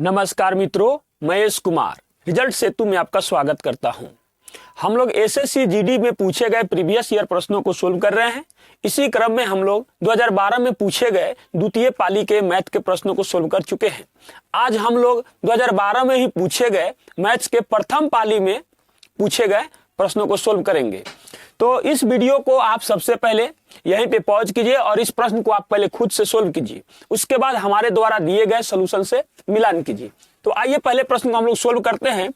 नमस्कार मित्रों, महेश कुमार रिजल्ट सेतु में आपका स्वागत करता हूं। हम लोग एसएससी जीडी में पूछे गए प्रीवियस ईयर प्रश्नों को सोल्व कर रहे हैं। इसी क्रम में हम लोग 2012 में पूछे गए द्वितीय पाली के मैथ के प्रश्नों को सोल्व कर चुके हैं। आज हम लोग 2012 में ही पूछे गए मैथ्स के प्रथम पाली में पूछे गए प्रश्नों को सोल्व करेंगे। तो इस वीडियो को आप सबसे पहले यहीं पे पॉज कीजिए और इस प्रश्न को आप पहले खुद से सोल्व कीजिए, उसके बाद हमारे द्वारा दिए गए सॉल्यूशन से मिलान कीजिए। तो आइए पहले प्रश्न को हम लोग सोल्व करते हैं।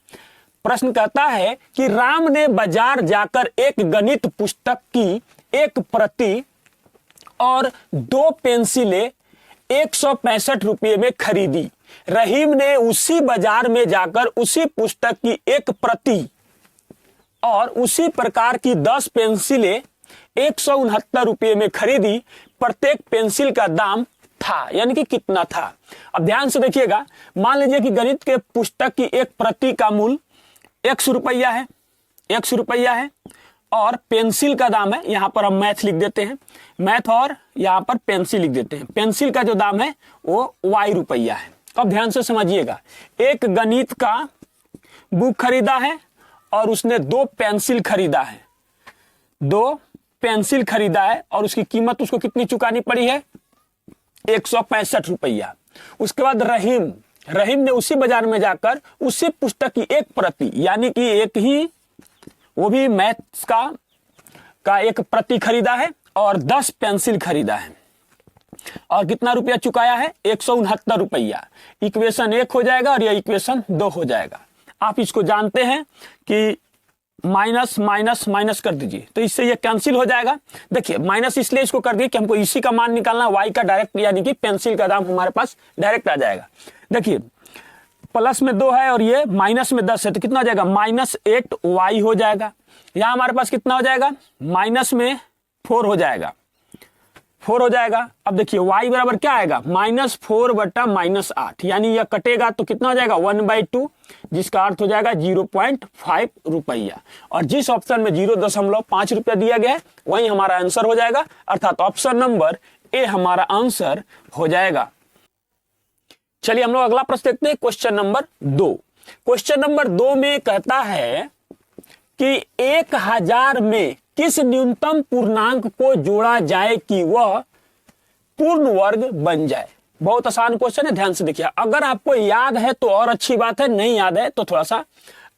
प्रश्न कहता है कि राम ने बाजार जाकर एक गणित पुस्तक की एक प्रति और 2 पेंसिलें 165 रुपये में खरीदी। रहीम ने उसी बाजार में जाकर उसी पुस्तक की एक प्रति और उसी प्रकार की 10 पेंसिलें 169 रुपये में खरीदी। प्रत्येक पेंसिल का दाम था, यानी कि कितना था। अब ध्यान से देखिएगा, मान लीजिए कि गणित के पुस्तक की एक प्रति का मूल्य 100 रुपया है, 100 रुपया है और पेंसिल का दाम है, यहां पर हम मैथ लिख देते हैं, मैथ और यहां पर पेंसिल लिख देते हैं। पेंसिल का जो दाम है वो y रुपया है। अब ध्यान से समझिएगा, एक गणित का बुक खरीदा है और उसने 2 पेंसिल खरीदा है, 2 पेंसिल खरीदा है और उसकी कीमत उसको कितनी चुकानी पड़ी है, 165 रुपया। उसके बाद रहीम ने उसी बाजार में जाकर उसी पुस्तक की एक प्रति, यानी कि एक ही वो भी मैथ्स का एक प्रति खरीदा है और 10 पेंसिल खरीदा है और कितना रुपया चुकाया है, 169 रुपया। इक्वेशन 1 हो जाएगा और यह इक्वेशन 2 हो जाएगा। आप इसको जानते हैं कि माइनस माइनस माइनस कर दीजिए तो इससे ये कैंसिल हो जाएगा। देखिए माइनस इसलिए इसको कर दिए कि हमको इसी का मान निकालना, y का डायरेक्ट, यानी कि पेंसिल का दाम हमारे पास डायरेक्ट आ जाएगा। देखिए प्लस में 2 है और ये माइनस में 10 है तो कितना हो जाएगा, -8y हो जाएगा। यहाँ हमारे पास कितना हो जाएगा, माइनस में 4 हो जाएगा, 4 हो जाएगा। अब देखिए y बराबर क्या आएगा, -4 बटा -8, यानी यह कटेगा तो कितना हो जाएगा, 1/2, जिसका अर्थ हो जाएगा 0.5 रुपया। और जिस ऑप्शन में 0.5 रुपया दिया गया है वही हमारा आंसर हो जाएगा, अर्थात ऑप्शन नंबर ए हमारा आंसर हो जाएगा। चलिए हम लोग अगला प्रश्न देखते हैं, क्वेश्चन नंबर 2। क्वेश्चन नंबर 2 में कहता है कि 1000 में किस न्यूनतम पूर्णांक को जोड़ा जाए कि वह पूर्ण वर्ग बन जाए। बहुत आसान क्वेश्चन है, ध्यान से देखिए। अगर आपको याद है तो और अच्छी बात है, नहीं याद है तो थोड़ा सा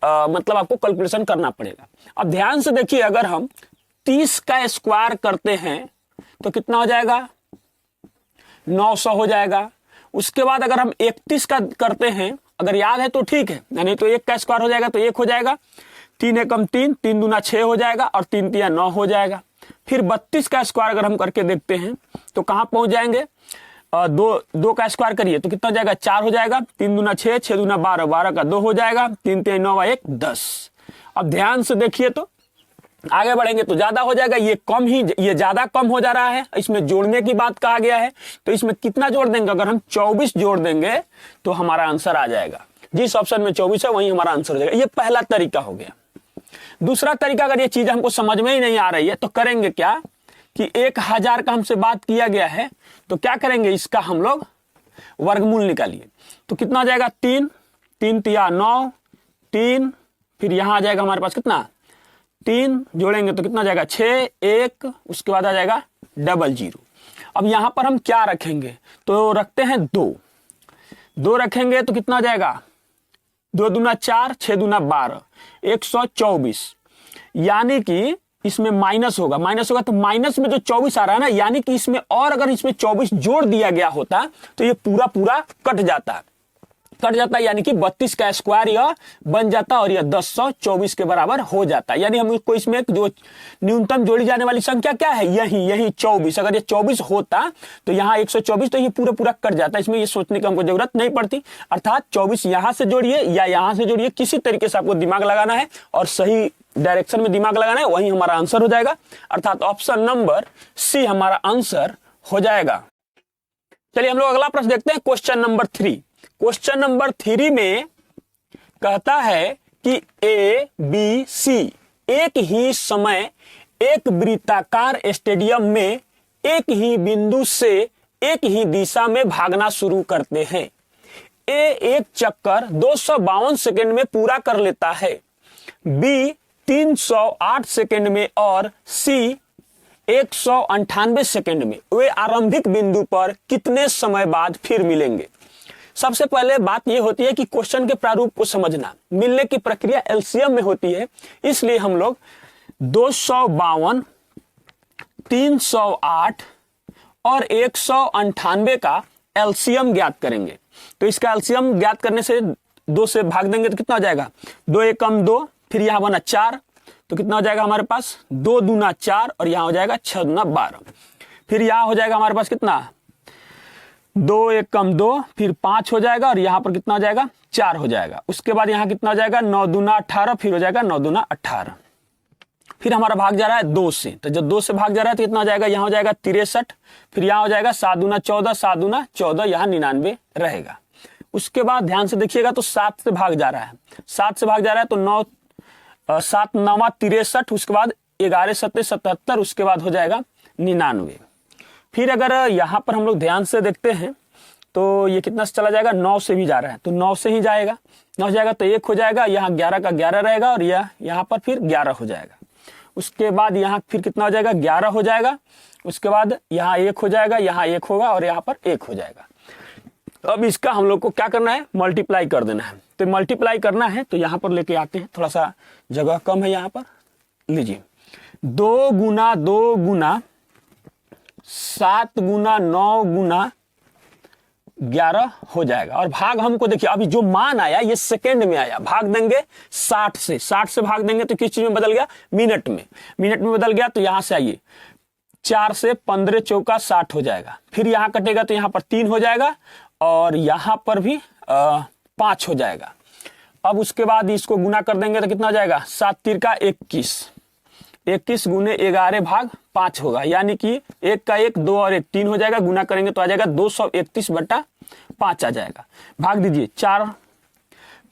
मतलब आपको कैलकुलेशन करना पड़ेगा। अब ध्यान से देखिए, अगर हम 30 का स्क्वायर करते हैं तो कितना हो जाएगा, 900 हो जाएगा। उसके बाद अगर हम 31 का करते हैं, अगर याद है तो ठीक है, नहीं तो 1 का स्क्वायर हो जाएगा तो 1 हो जाएगा, 3 एकम 3, 3 दूना 6 हो जाएगा और 3 तिया 9 हो जाएगा। फिर 32 का स्क्वायर अगर हम करके देखते हैं तो कहां पहुंच जाएंगे, 2 का स्क्वायर करिए तो कितना हो जाएगा, 4 हो जाएगा, 3 दूना 6, 6 दूना 12, 12 का 2 हो जाएगा, 3 तिया 9 1 10। अब ध्यान से देखिए तो आगे बढ़ेंगे तो ज्यादा हो जाएगा, ये ज्यादा कम हो जा रहा है। इसमें जोड़ने की बात कहा गया है तो इसमें कितना जोड़ देंगे, अगर हम 24 जोड़ देंगे तो हमारा आंसर आ जाएगा। जिस ऑप्शन में 24 है वही हमारा आंसर हो जाएगा। ये पहला तरीका हो गया। दूसरा तरीका, अगर ये चीज हमको समझ में ही नहीं आ रही है तो करेंगे क्या कि 1000 का हमसे बात किया गया है तो क्या करेंगे, इसका हम लोग वर्गमूल निकालिए तो कितना आ जाएगा, 3, 3 तिया 9, 3, फिर यहां आ जाएगा हमारे पास कितना, 3 जोड़ेंगे तो कितना आ जाएगा, 6, 1, उसके बाद आ जाएगा 00। अब यहां पर हम क्या रखेंगे तो रखते हैं 2 रखेंगे तो कितना आ जाएगा, 2 दूना 4, 6 दूना 12, 124। यानी कि इसमें माइनस होगा तो माइनस में जो 24 आ रहा है ना, यानी कि इसमें और अगर इसमें 24 जोड़ दिया गया होता तो ये पूरा कट जाता, यानी कि 32 का स्क्वायर यह बन जाता और यह 1024 के बराबर हो जाता। यानी हमको इसमें जो न्यूनतम जोड़ी जाने वाली संख्या क्या है, यही 24। अगर ये 24 होता तो यहाँ 124, तो ये पूरा कट जाता। इसमें ये सोचने की हमको जरूरत नहीं पड़ती, अर्थात 24 यहां से जोड़िए या यहां से जोड़िए, किसी तरीके से आपको दिमाग लगाना है और सही डायरेक्शन में दिमाग लगाना है, वही हमारा आंसर हो जाएगा, अर्थात ऑप्शन नंबर सी हमारा आंसर हो जाएगा। चलिए हम लोग अगला प्रश्न देखते हैं, क्वेश्चन नंबर 3। क्वेश्चन नंबर 3 में कहता है कि ए बी सी एक ही समय एक वृत्ताकार स्टेडियम में एक ही बिंदु से एक ही दिशा में भागना शुरू करते हैं। ए एक चक्कर 252 सेकंड में पूरा कर लेता है, बी 308 सेकंड में और सी 198 सेकंड में, वे आरंभिक बिंदु पर कितने समय बाद फिर मिलेंगे। सबसे पहले बात यह होती है कि क्वेश्चन के प्रारूप को समझना। मिलने की प्रक्रिया एलसीएम में होती है, इसलिए हम लोग 252, 308 और 198 का एलसीएम ज्ञात करेंगे। तो इसका एलसीएम ज्ञात करने से 2 से भाग देंगे तो कितना हो जाएगा, 2 एक कम 2, फिर यहां बना 4, तो कितना हो जाएगा हमारे पास 2 दूना 4 और यहां हो जाएगा 6 दूना 12। फिर यहां हो जाएगा हमारे पास कितना, 2 एक कम 2, फिर 5 हो जाएगा और यहां पर कितना हो जाएगा 4 हो जाएगा। उसके बाद यहां कितना हो जाएगा 9 दूना 18, फिर हो जाएगा 9 दूना 18। फिर हमारा भाग जा रहा है 2 से, तो जब 2 से भाग जा रहा है तो कितना हो जाएगा, यहां हो जाएगा 63, फिर यहां हो जाएगा 7 दूना 14, 7 दूना 14, यहां 99 रहेगा। उसके बाद ध्यान से देखिएगा तो 7 से भाग जा रहा है, 7 से भाग जा रहा है तो 9 7 9 63, उसके बाद 11 7 77, उसके बाद हो जाएगा 99। फिर अगर यहां पर हम लोग ध्यान से देखते हैं तो ये कितना से चला जाएगा, 9 से भी जा रहा है तो 9 से ही जाएगा, 9 जाएगा तो 1 हो जाएगा, यहाँ 11 का 11 रहेगा और यहाँ पर फिर 11 हो जाएगा। उसके बाद यहाँ फिर कितना हो जाएगा 11 हो जाएगा, उसके बाद यहाँ 1 हो जाएगा, यहाँ 1 होगा और यहाँ पर 1 हो जाएगा। अब इसका हम लोग को क्या करना है, मल्टीप्लाई कर देना है। तो मल्टीप्लाई करना है तो यहाँ पर लेके आते हैं, थोड़ा सा जगह कम है यहाँ पर, लीजिए 2 गुना 2 गुना 7 गुना 9 गुना 11 हो जाएगा। और भाग हमको देखिए, अभी जो मान आया ये सेकंड में आया, भाग देंगे 60 से, 60 से भाग देंगे तो किस चीज में बदल गया, मिनट में, मिनट में बदल गया। तो यहां से आइए 4 से 15 चौका 60 हो जाएगा, फिर यहां कटेगा तो यहां पर 3 हो जाएगा और यहां पर भी 5 हो जाएगा। अब उसके बाद इसको गुना कर देंगे तो कितना हो जाएगा, 7 3 का 21, 21 गुने 11 भाग 5 होगा, यानी कि 1 का 1 2 और 1 3 हो जाएगा। गुना करेंगे तो आ जाएगा 231/5 आ जाएगा। भाग दीजिए 4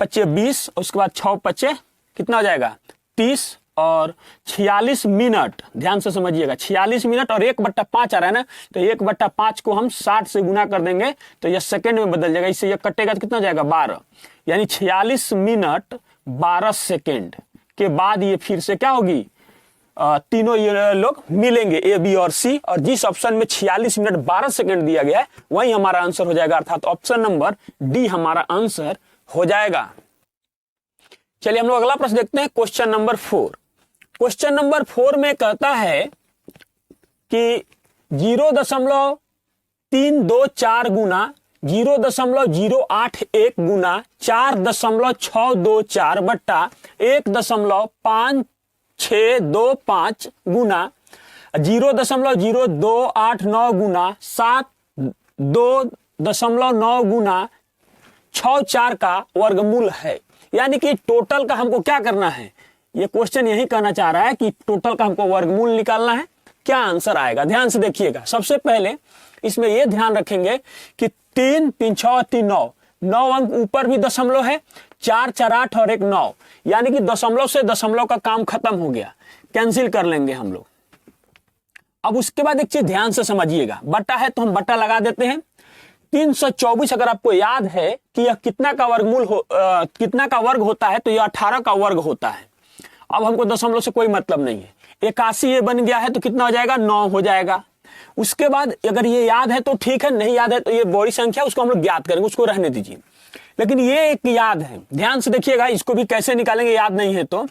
5 20, उसके बाद 6 5 कितना हो जाएगा 30 और 46 मिनट। ध्यान से समझिएगा 46 मिनट और 1/5 आ रहा है ना, तो 1/5 को हम 60 से गुना कर देंगे तो यह सेकंड में बदल जाएगा, इससे यह कटेगा तो कितना हो जाएगा 12, यानी 46 मिनट 12 सेकेंड के बाद ये फिर से क्या होगी, तीनों ये लोग मिलेंगे, ए बी और सी, और जिस ऑप्शन में 46 मिनट 12 सेकंड दिया गया है वही हमारा आंसर हो जाएगा, अर्थात ऑप्शन नंबर डी हमारा आंसर हो जाएगा। चलिए हम लोग अगला प्रश्न देखते हैं, क्वेश्चन नंबर 4। क्वेश्चन नंबर 4 में कहता है कि 0.324 गुना 0.081 गुना 4.624 बट्टा 1.5625 गुना 0.0289 गुना 7.2.9 गुना 64 का वर्गमूल है। यानी कि टोटल का हमको क्या करना है, ये क्वेश्चन यही कहना चाह रहा है कि टोटल का हमको वर्गमूल निकालना है। क्या आंसर आएगा, ध्यान से देखिएगा। सबसे पहले इसमें यह ध्यान रखेंगे कि 3 3 6 3 9 9 अंक ऊपर भी दशमलव है, 4 4 8 और 1 9, यानी कि दशमलव से दशमलव का काम खत्म हो गया, कैंसिल कर लेंगे हम लोग। अब उसके बाद एक चीज ध्यान से समझिएगा, बटा है तो हम बटा लगा देते हैं। 324 अगर आपको याद है कि यह कितना का कितना का वर्ग होता है, तो यह 18 का वर्ग होता है। अब हमको दशमलव से कोई मतलब नहीं है। 81 ये बन गया है तो कितना हो जाएगा, 9 हो जाएगा। उसके बाद अगर ये याद है तो ठीक है, नहीं याद है तो ये बड़ी संख्या उसको हम लोग ज्ञात करेंगे, उसको रहने दीजिए। लेकिन ये एक याद है, ध्यान से देखिएगा, इसको भी कैसे निकालेंगे याद नहीं है तो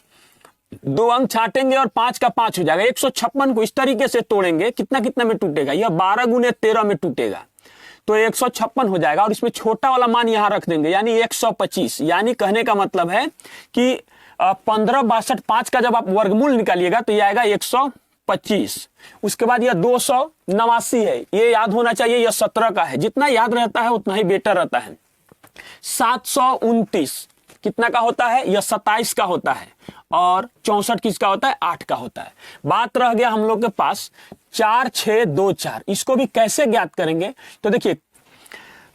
2 अंक छाटेंगे और 5 का 5 हो जाएगा। 156 को इस तरीके से तोड़ेंगे, कितना कितना में टूटेगा, यह 12 गुने 13 में टूटेगा, तो 156 हो जाएगा। और इसमें छोटा वाला मान यहां रख देंगे, यानी 125। यानी कहने का मतलब है कि 15 62 5 का जब आप वर्गमूल निकालिएगा तो यह आएगा 125। उसके बाद यह 289 है, ये याद होना चाहिए, यह 17 का है। जितना याद रहता है उतना ही बेटर रहता है। 729 कितना का होता है, यह 27 का होता है। और 64 किसका होता है, 8 का होता है। बात रह गया हम लोग के पास 4 6 2 4, इसको भी कैसे ज्ञात करेंगे, तो देखिए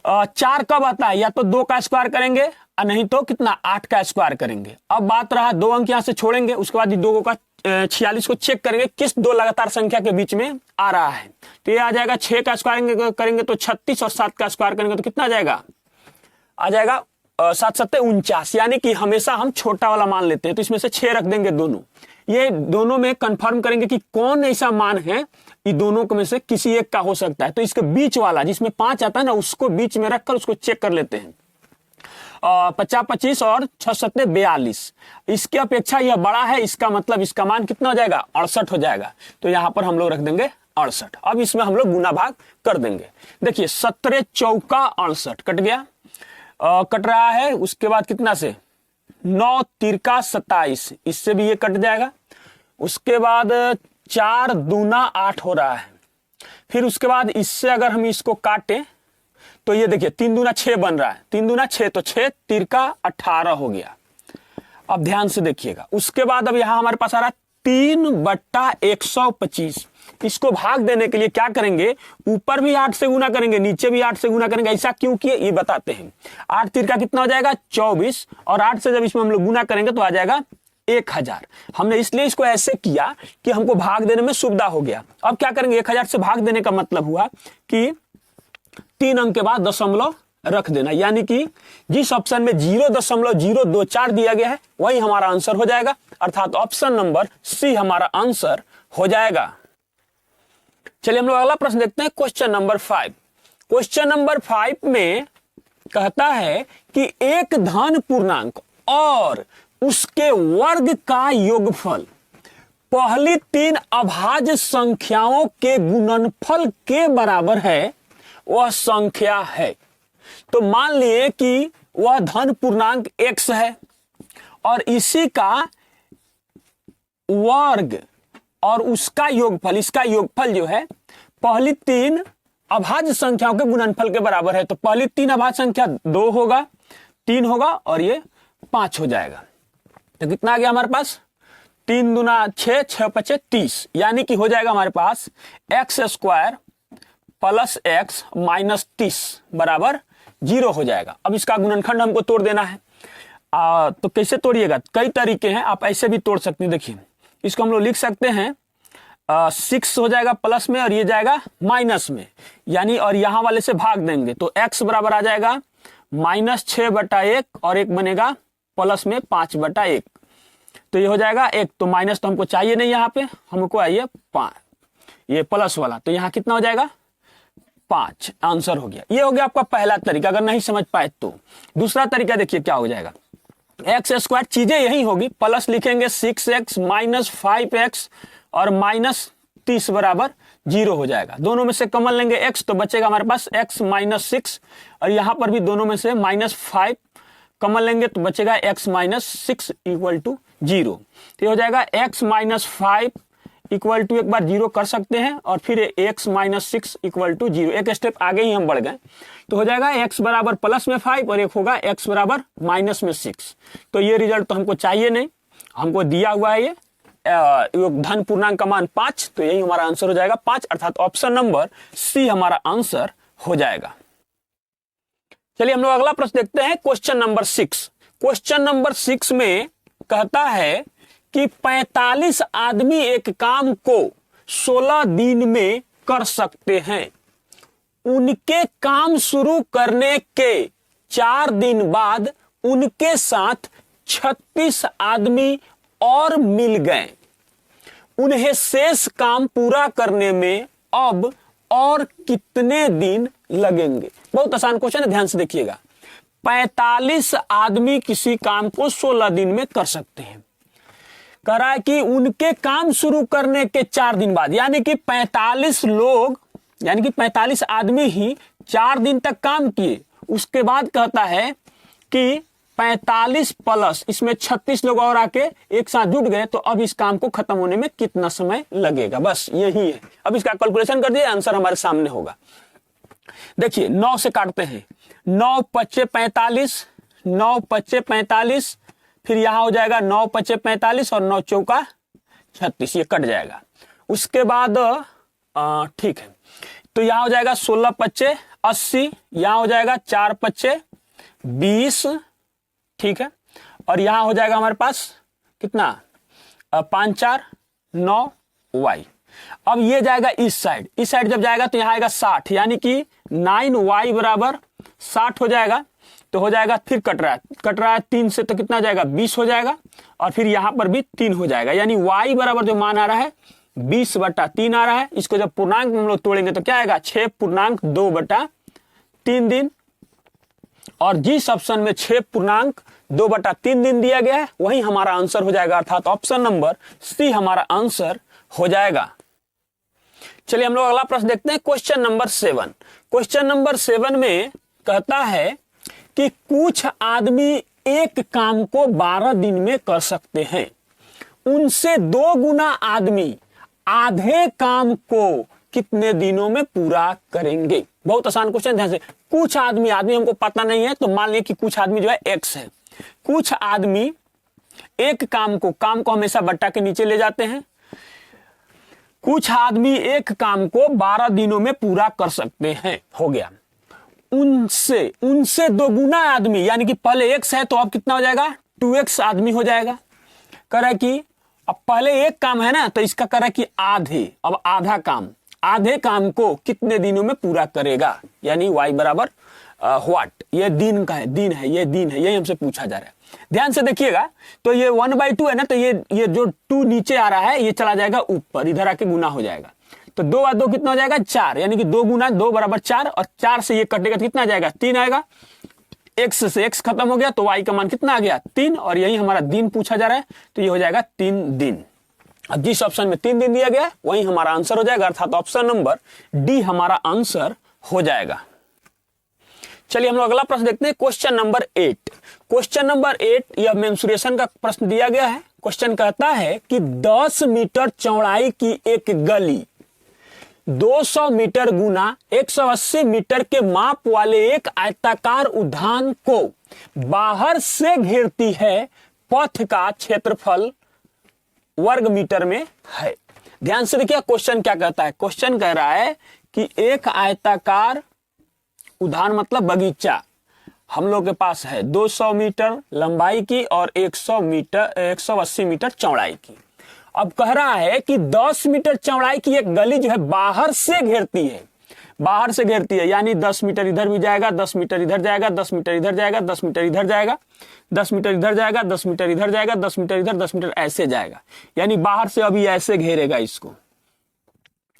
4 कब आता है, या तो 2 का स्क्वायर करेंगे और नहीं तो कितना 8 का स्क्वायर करेंगे। अब बात रहा 2 अंक यहां से छोड़ेंगे, उसके बाद 2 का 46 को चेक करेंगे किस 2 लगातार संख्या के बीच में आ रहा है, तो ये आ जाएगा 6 का स्क्वायर करेंगे तो 36 और 7 का स्क्वायर करेंगे तो कितना आ जाएगा आ जाएगा 7 सत्ते 49, यानी कि हमेशा हम छोटा वाला मान लेते हैं, तो इसमें से 6 रख देंगे दोनों। ये दोनों में कंफर्म करेंगे कि कौन ऐसा मान है, ये दोनों में से किसी एक का हो सकता है। तो इसके बीच वाला जिसमें 5 आता है ना, उसको बीच में रखकर उसको चेक कर लेते हैं। 50 25 और 6 सत्ते 42, इसके अपेक्षा यह बड़ा है, इसका मतलब इसका मान कितना हो जाएगा, 68 हो जाएगा। तो यहां पर हम लोग रख देंगे 68। अब इसमें हम लोग गुना भाग कर देंगे। देखिए 17 चौका 68 कट गया, कट रहा है। उसके बाद कितना से 9 तिरका 27, इससे भी ये कट जाएगा। उसके बाद 4 दूना 8 हो रहा है। फिर उसके बाद इससे अगर हम इसको काटें तो ये देखिए 3 दूना 6 बन रहा है, 3 दूना 6, तो 6 तिरका 18 हो गया। अब ध्यान से देखिएगा, उसके बाद अब यहां हमारे पास आ रहा है 3/125। इसको भाग देने के लिए क्या करेंगे, ऊपर भी 8 से गुना करेंगे, नीचे भी 8 से गुना करेंगे। ऐसा क्यों किए ये बताते हैं। 8 तिरका कितना हो जाएगा 24, और 8 से जब इसमें हम लोग गुना करेंगे तो आ जाएगा 1000। हमने इसलिए इसको ऐसे किया कि हमको भाग देने में सुविधा हो गया। अब क्या करेंगे, 1000 से भाग देने का मतलब हुआ कि 3 अंक के बाद दशमलव रख देना, यानी कि जिस ऑप्शन में 0.024 दिया गया है वही हमारा आंसर हो जाएगा, अर्थात ऑप्शन नंबर सी हमारा आंसर हो जाएगा। चलिए हम लोग अगला प्रश्न देखते हैं, क्वेश्चन नंबर 5। क्वेश्चन नंबर 5 में कहता है कि एक धन पूर्णांक और उसके वर्ग का योगफल पहली 3 अभाज्य संख्याओं के गुणनफल के बराबर है, वह संख्या है। तो मान लिए कि वह धन पूर्णांक x है और इसी का वर्ग और उसका योगफल, इसका योगफल जो है पहली 3 अभाज्य संख्याओं के गुणनफल के बराबर है। तो पहली 3 अभाज्य संख्या 2 होगा, 3 होगा और ये 5 हो जाएगा। तो कितना आ गया हमारे पास, 3 दूना 6, 6 पचे 30, यानी कि हो जाएगा हमारे पास x² प्लस x माइनस 30 बराबर 0 हो जाएगा। अब इसका गुणनखंड हमको तोड़ देना है। तो कैसे तोड़िएगा, कई तरीके हैं, आप ऐसे भी तोड़ सकते हैं। देखिए इसको हम लोग लिख सकते हैं 6 हो जाएगा प्लस में और ये जाएगा माइनस में, यानी और यहां वाले से भाग देंगे तो x बराबर आ जाएगा -6/1 और 1 बनेगा प्लस में 5/1। तो ये हो जाएगा 1, तो माइनस तो हमको चाहिए नहीं, यहाँ पे हमको आइए 5, ये प्लस वाला, तो यहाँ कितना हो जाएगा 5, आंसर हो गया। ये हो गया आपका पहला तरीका, अगर नहीं समझ पाए तो। दूसरा तरीका देखिए क्या हो जाएगा, x², चीजें यही होगी, प्लस लिखेंगे 6x माइनस 5x और माइनस 30 बराबर 0 हो जाएगा। दोनों में से कॉमन लेंगे x, तो बचेगा हमारे पास x माइनस 6, और यहां पर भी दोनों में से -5 कॉमन लेंगे तो बचेगा x माइनस 6 इक्वल टू 0। तो हो जाएगा x माइनस 5 इक्वल टू, एक बार 0 कर सकते हैं और फिर x माइनस 6 इक्वल टू 0, एक स्टेप आगे ही हम बढ़ गए। तो हो जाएगा x बराबर प्लस में 5 और एक होगा x बराबर माइनस में 6। तो ये रिजल्ट तो हमको चाहिए नहीं, हमको दिया हुआ है ये धन पूर्णांक का मान 5, तो यही हमारा आंसर हो जाएगा 5, अर्थात ऑप्शन नंबर सी हमारा आंसर हो जाएगा। चलिए हम लोग अगला प्रश्न देखते हैं, क्वेश्चन नंबर 6। क्वेश्चन नंबर 6 में कहता है कि 45 आदमी एक काम को 16 दिन में कर सकते हैं। उनके काम शुरू करने के 4 दिन बाद उनके साथ 36 आदमी और मिल गए। उन्हें शेष काम पूरा करने में अब और कितने दिन लगेंगे। बहुत आसान क्वेश्चन है, ध्यान से देखिएगा। 45 आदमी किसी काम को 16 दिन में कर सकते हैं। कह रहा है कि उनके काम शुरू करने के 4 दिन बाद, यानी कि 45 लोग, यानी कि 45 आदमी ही 4 दिन तक काम किए। उसके बाद कहता है कि 45 प्लस इसमें 36 लोग और आके एक साथ जुट गए, तो अब इस काम को खत्म होने में कितना समय लगेगा। बस यही है। अब इसका कैलकुलेशन कर दिए, आंसर हमारे सामने होगा। देखिए 9 से काटते हैं, 9 पच्चे 45, 9 पच्चे 45, फिर यहां हो जाएगा 9 पच्चे 45 और 9 चौका 36, ये कट जाएगा। उसके बाद ठीक है, तो यहां हो जाएगा 16 पच्चे 80, यहां हो जाएगा 4 पच्चे 20, ठीक है, और यहां हो जाएगा हमारे पास कितना 5 4 9 y। अब ये जाएगा इस साइड, इस साइड जब जाएगा तो यहां आएगा 60, यानी कि 9y बराबर 60 हो जाएगा। तो हो जाएगा, फिर कट रहा है 3 से तो कितना हो जाएगा 20 हो जाएगा, और फिर यहां पर भी 3 हो जाएगा, यानी y बराबर जो मान आ रहा है 20/3 आ रहा है। इसको जब पूर्णांक में हम लोग तोड़ेंगे तो क्या आएगा 6.2/3 दिन, और जिस ऑप्शन में 6.2/3 दिन दिया गया है वही हमारा आंसर हो जाएगा, अर्थात ऑप्शन नंबर सी हमारा आंसर हो जाएगा। चलिए हम लोग अगला प्रश्न देखते हैं, क्वेश्चन नंबर 7। क्वेश्चन नंबर 7 में कहता है कि कुछ आदमी एक काम को 12 दिन में कर सकते हैं, उनसे 2 गुना आदमी आधे काम को कितने दिनों में पूरा करेंगे। बहुत आसान क्वेश्चन, ध्यान से। कुछ आदमी हमको पता नहीं है, तो मान लिया कि कुछ आदमी जो है एक्स है। कुछ आदमी एक काम को हमेशा बट्टा के नीचे ले जाते हैं। कुछ आदमी एक काम को 12 दिनों में पूरा कर सकते हैं, हो गया। उनसे 2 गुना आदमी, यानी कि पहले एक्स है तो अब कितना हो जाएगा 2x आदमी हो जाएगा। कह रहा है कि अब पहले एक काम है ना, तो इसका कह रहा है कि अब आधे काम को कितने दिनों में पूरा करेगा, यानी y बराबर व्हाट, ये दिन है, यही हमसे पूछा जा रहा है। ध्यान से देखिएगा, तो ये 1/2 है ना, तो ये जो 2 नीचे आ रहा है ये चला जाएगा ऊपर, इधर आके गुना हो जाएगा। तो 2 और 2 कितना हो जाएगा 4, यानी कि 2 गुना 2 बराबर 4, और 4 से ये कटेगा तो कितना आ जाएगा 3 आएगा। x से x खत्म हो गया तो y का मान कितना आ गया 3, और यही हमारा दिन पूछा जा रहा है, तो ये हो जाएगा 3 दिन। अब जिस ऑप्शन में 3 दिन दिया गया है वही हमारा आंसर हो जाएगा, अर्थात ऑप्शन नंबर डी हमारा आंसर हो जाएगा। चलिए हम लोग अगला प्रश्न देखते हैं, क्वेश्चन नंबर 8। क्वेश्चन नंबर 8 यह मेंसुरेशन का प्रश्न दिया गया है। क्वेश्चन कहता है कि 10 मीटर चौड़ाई की एक गली 200 मीटर गुना 180 मीटर के माप वाले एक आयताकार उद्यान को बाहर से घेरती है, पथ का क्षेत्रफल वर्ग मीटर में है। ध्यान से देखिए क्वेश्चन क्या कहता है। क्वेश्चन कह रहा है कि एक आयताकार उद्यान मतलब बगीचा हम लोग के पास है 200 मीटर लंबाई की और 180 मीटर चौड़ाई की। अब कह रहा है कि 10 मीटर चौड़ाई की एक गली जो है बाहर से घेरती है, यानी 10 मीटर इधर भी जाएगा, 10 मीटर इधर जाएगा, 10 मीटर इधर जाएगा, 10 मीटर इधर जाएगा, 10 मीटर इधर जाएगा, 10 मीटर इधर जाएगा, 10 मीटर इधर, 10 मीटर ऐसे जाएगा, यानी बाहर से अभी ऐसे घेरेगा इसको,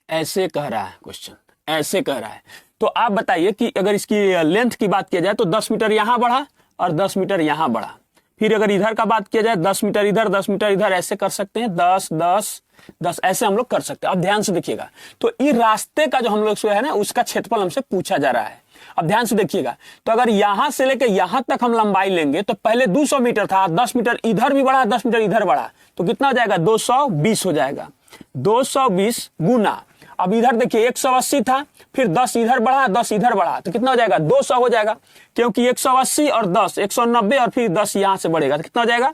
ऐसे कह रहा है क्वेश्चन, ऐसे कह रहा है। तो आप बताइए कि अगर इसकी लेंथ की बात किया जाए तो 10 मीटर यहां बढ़ा और 10 मीटर यहां बढ़ा, फिर अगर इधर का बात किया जाए 10 मीटर इधर, 10 मीटर इधर, ऐसे कर सकते हैं, 10 10 10 ऐसे हम लोग कर सकते हैं। अब ध्यान से देखिएगा, तो ये रास्ते का जो हम लोग है ना उसका क्षेत्रफल हमसे पूछा जा रहा है। अब ध्यान से देखिएगा, तो अगर यहां से लेकर यहां तक हम लंबाई लेंगे तो पहले 200 मीटर था, 10 मीटर इधर भी बढ़ा, 10 मीटर इधर बढ़ा, तो कितना हो जाएगा 220 हो जाएगा। 220 गुना, अब इधर देखिए 180 था, फिर 10 इधर बढ़ा, 10 इधर बढ़ा, तो कितना हो जाएगा 200 हो जाएगा, क्योंकि 180 और 10 190 और फिर 10 यहां से बढ़ेगा तो कितना हो जाएगा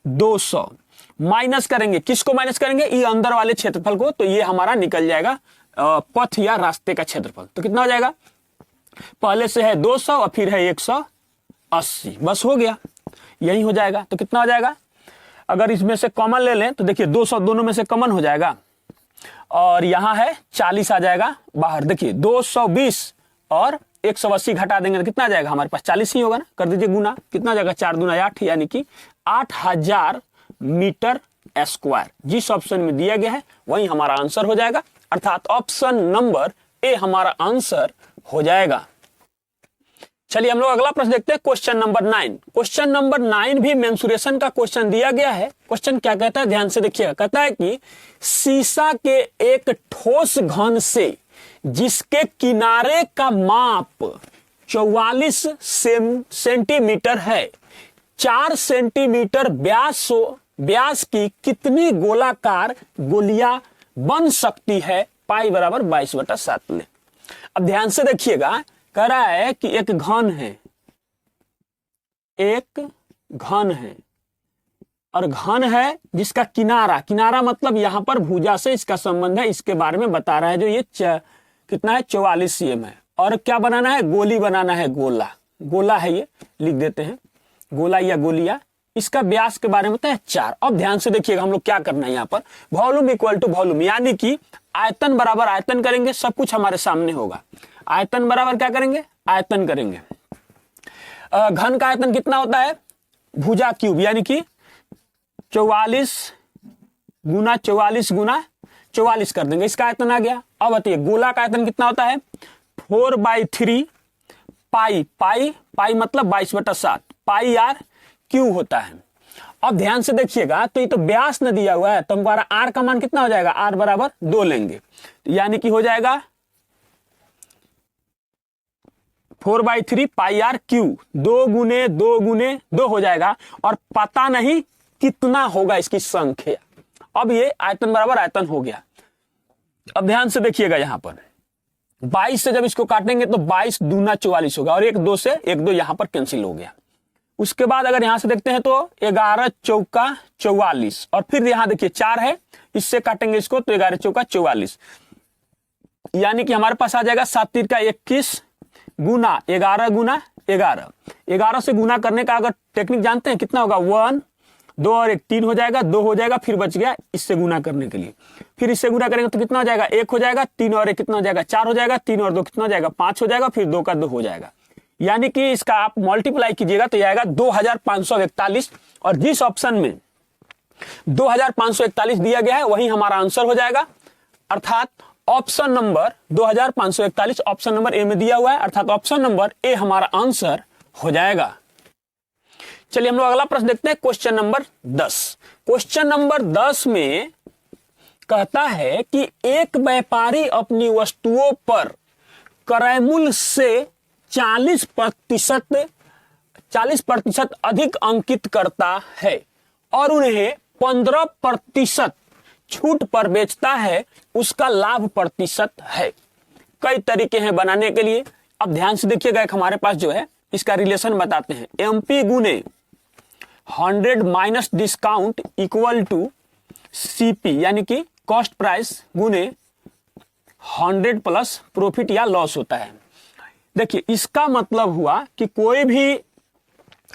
200। माइनस करेंगे, किसको माइनस करेंगे, ये अंदर वाले क्षेत्रफल को, तो ये हमारा निकल जाएगा पथ या रास्ते का क्षेत्रफल। तो कितना हो जाएगा, पहले से है 200 और फिर है 180, बस हो गया, यही हो जाएगा। तो कितना हो जाएगा, अगर इसमें से कॉमन ले लें तो देखिए 200 दोनों में से कॉमन हो जाएगा, और यहां है 40 आ जाएगा बाहर। देखिए 220 और 180 घटा देंगे तो कितना आ जाएगा, हमारे पास 40 ही होगा ना, कर दीजिए गुना, कितना आ जाएगा 4 दूना 8, यानी कि 8000 मीटर स्क्वायर। जिस ऑप्शन में दिया गया है वही हमारा आंसर हो जाएगा, अर्थात ऑप्शन नंबर ए हमारा आंसर हो जाएगा। चलिए हम लोग अगला प्रश्न देखते हैं, क्वेश्चन नंबर 9। क्वेश्चन नंबर 9 भी मेंसुरेशन का क्वेश्चन दिया गया है। क्वेश्चन क्या कहता है, ध्यान से देखिएगा, कहता है कि सीसा के एक ठोस घन से जिसके किनारे का माप 44 सेंटीमीटर है, 4 सेंटीमीटर व्यास की कितनी गोलाकार गोलियां बन सकती है, पाई बराबर 22/7 में। अब ध्यान से देखिएगा, कह रहा है कि एक घन है और घन है जिसका किनारा मतलब यहां पर भुजा से इसका संबंध है, इसके बारे में बता रहा है। जो ये कितना है 44 cm है, और क्या बनाना है, गोली बनाना है, गोला है, ये लिख देते हैं, गोला या गोलिया। इसका व्यास के बारे में बताया 4। अब ध्यान से देखिएगा, हम लोग क्या करना है यहाँ पर, वॉल्यूम इक्वल टू वॉल्यूम, यानी कि आयतन बराबर आयतन करेंगे, सब कुछ हमारे सामने होगा। आयतन बराबर क्या करेंगे, आयतन करेंगे। घन का आयतन कितना होता है, भुजा क्यूब, यानी कि 44 गुना 44 गुना 44 कर देंगे, इसका आयतन आ गया। अब बताइए गोला का आयतन कितना होता है, 4/3 पाई, पाई पाई मतलब 22/7 पाई आर क्यू होता है। अब ध्यान से देखिएगा, तो ये तो व्यास न दिया हुआ है, तो हमारा आर का मान कितना हो जाएगा, आर बराबर 2 लेंगे, यानी कि हो जाएगा 4/3 पाई आर क्यू, 2 गुने 2 गुने 2 हो जाएगा, और पता नहीं कितना होगा इसकी संख्या। अब ये आयतन बराबर आयतन हो गया। अब ध्यान से देखिएगा, यहां पर 22 से जब इसको काटेंगे तो 22 दूना 44 होगा, और 1 2 से 1 2 यहां पर कैंसिल हो गया। उसके बाद अगर यहां से देखते हैं तो 11 चौका 44, और फिर यहां देखिए 4 है, इससे काटेंगे इसको तो 11 चौका 44, यानी कि हमारे पास आ जाएगा 7 3 का 21 गुना 11 गुना 11। 11 से गुना करने का अगर टेक्निक जानते हैं कितना होगा, 1 2 और 1 3 हो जाएगा, 2 हो जाएगा, फिर बच गया इससे गुना करने के लिए, फिर इससे गुना करेंगे तो कितना हो जाएगा, 1 हो जाएगा, 3 और 1 कितना हो जाएगा, 4 हो जाएगा, 3 और 2 कितना हो जाएगा, 5 हो जाएगा, फिर 2 का 2 हो जाएगा, यानी कि इसका आप मल्टीप्लाई कीजिएगा तो आएगा 2541, और जिस ऑप्शन में 2541 दिया गया है वही हमारा आंसर हो जाएगा, अर्थात option number 2541 option number A में दिया हुआ है, अर्थात ऑप्शन नंबर ए हमारा आंसर हो जाएगा। चलिए हम लोग अगला प्रश्न देखते हैं, क्वेश्चन नंबर 10। क्वेश्चन नंबर 10 में कहता है कि एक व्यापारी अपनी वस्तुओं पर क्रय मूल्य से 40% अधिक अंकित करता है और उन्हें 15% छूट पर बेचता है, उसका लाभ प्रतिशत है। कई तरीके हैं बनाने के लिए। अब ध्यान से देखिएगा, एक हमारे पास जो है इसका रिलेशन बताते हैं, एमपी गुने 100 minus discount equal to CP, यानी कि कॉस्ट प्राइस गुने 100 प्लस प्रॉफिट या लॉस होता है। देखिए इसका मतलब हुआ कि कोई भी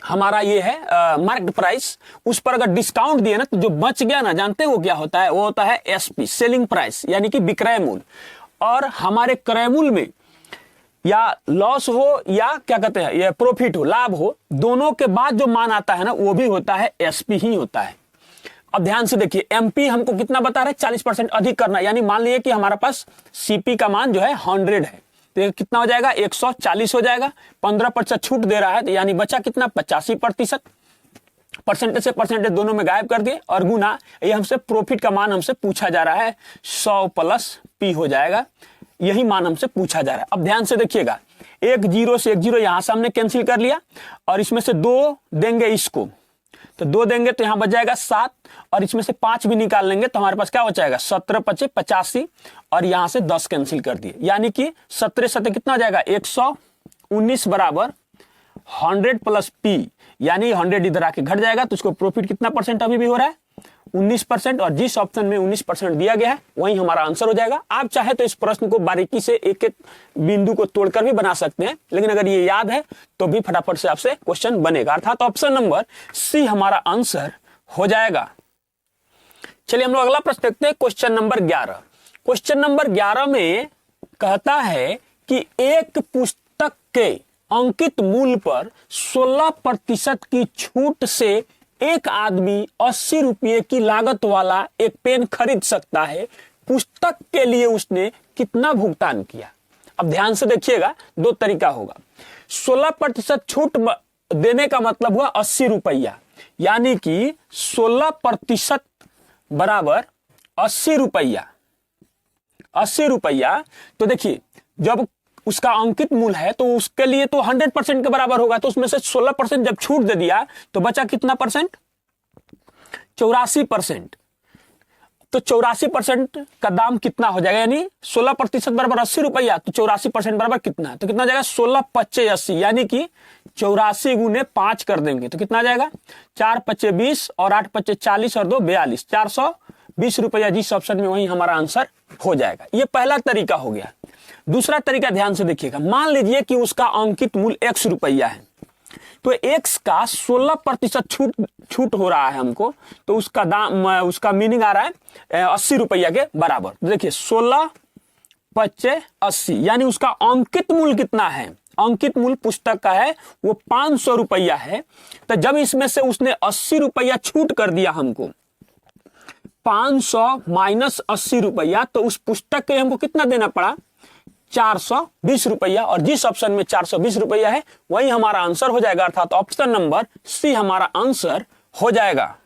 हमारा ये है मार्केट प्राइस, उस पर अगर डिस्काउंट दिए ना तो जो बच गया ना, जानते हैं वो क्या होता है, वो होता है एसपी, सेलिंग प्राइस, यानी कि विक्रय मूल्य। और हमारे क्रय मूल्य में या लॉस हो या क्या कहते हैं ये प्रॉफिट हो, लाभ हो, दोनों के बाद जो मान आता है ना वो भी होता है एसपी ही होता है। अब ध्यान से देखिए, एमपी हमको कितना बता रहे हैं, 40% अधिक करना, यानी मान लीजिए कि हमारा पास सीपी का मान जो है 100 है, तो कितना हो जाएगा 140 हो जाएगा, 15% छूट दे रहा है, तो यानी बचा कितना 85%, परसेंटेज से परसेंटेज दोनों में गायब कर दिए, और गुना ये हमसे प्रॉफिट का मान हमसे पूछा जा रहा है, 100 प्लस पी हो जाएगा, यही मान हमसे पूछा जा रहा है। अब ध्यान से देखिएगा, 1 0 से 1 0 यहां से हमने कैंसिल कर लिया, और इसमें से 2 देंगे इसको, तो 2 देंगे तो यहां बच जाएगा 7, और इसमें से 5 भी निकाल लेंगे तो हमारे पास क्या बचाएगा 17 5 85, और यहां से 10 कैंसिल कर दिए, यानी कि 17 7 कितना हो जाएगा 119 बराबर 100 प्लस पी, यानी 100 इधर आके घट जाएगा, तो उसको प्रॉफिट कितना परसेंट अभी भी हो रहा है 19%, और जिस ऑप्शन में 19% दिया गया है वही हमारा आंसर हो जाएगा। आप चाहे तो इस प्रश्न को बारीकी से एक एक बिंदु को तोड़कर भी बना सकते हैं, लेकिन अगर ये याद है तो भी फटाफट से आपसे क्वेश्चन बनेगा, अर्थात ऑप्शन नंबर सी हमारा आंसर हो जाएगा। चलिए हम लोग अगला प्रश्न देखते हैं, क्वेश्चन नंबर 11। क्वेश्चन नंबर 11 में कहता है कि एक पुस्तक के अंकित मूल्य पर 16% की छूट से एक आदमी 80 रुपये की लागत वाला एक पेन खरीद सकता है, पुस्तक के लिए उसने कितना भुगतान किया। अब ध्यान से देखिएगा, 2 तरीका होगा। 16% छूट देने का मतलब हुआ 80 रुपया, यानी कि 16% बराबर 80 रुपया। 80 रुपया, तो देखिए जब उसका अंकित मूल्य है तो उसके लिए तो 100% के बराबर होगा, तो उसमें से 16% जब छूट दे दिया तो बचा कितना परसेंट 84%। तो 84% का दाम कितना हो जाएगा, यानी 16% बराबर 80 रुपया, तो 84% बराबर कितना, तो कितना जाएगा 16 5 80, यानी कि 84 गुने 5 कर देंगे तो कितना जाएगा 4 5 20 और 8 5 40 और 2 42, 420 रुपया, जिस ऑप्शन में वही हमारा आंसर हो जाएगा। ये पहला तरीका हो गया। दूसरा तरीका ध्यान से देखिएगा, मान लीजिए कि उसका अंकित मूल्य 100 रुपया है, तो x का 16% छूट हो रहा है हमको, तो उसका दाम, उसका मीनिंग आ रहा है 80 रुपया के बराबर। देखिए 16 5 80, यानी उसका अंकित मूल्य कितना है, अंकित मूल्य पुस्तक का है वो 500 रुपया है। तो जब इसमें से उसने 80 रुपया छूट कर दिया हमको, 500 माइनस 80 रुपया, तो उस पुस्तक के हमको कितना देना पड़ा, 420 रुपया। और जिस ऑप्शन में 420 रुपया है वही हमारा आंसर हो जाएगा, अर्थात ऑप्शन नंबर सी हमारा आंसर हो जाएगा।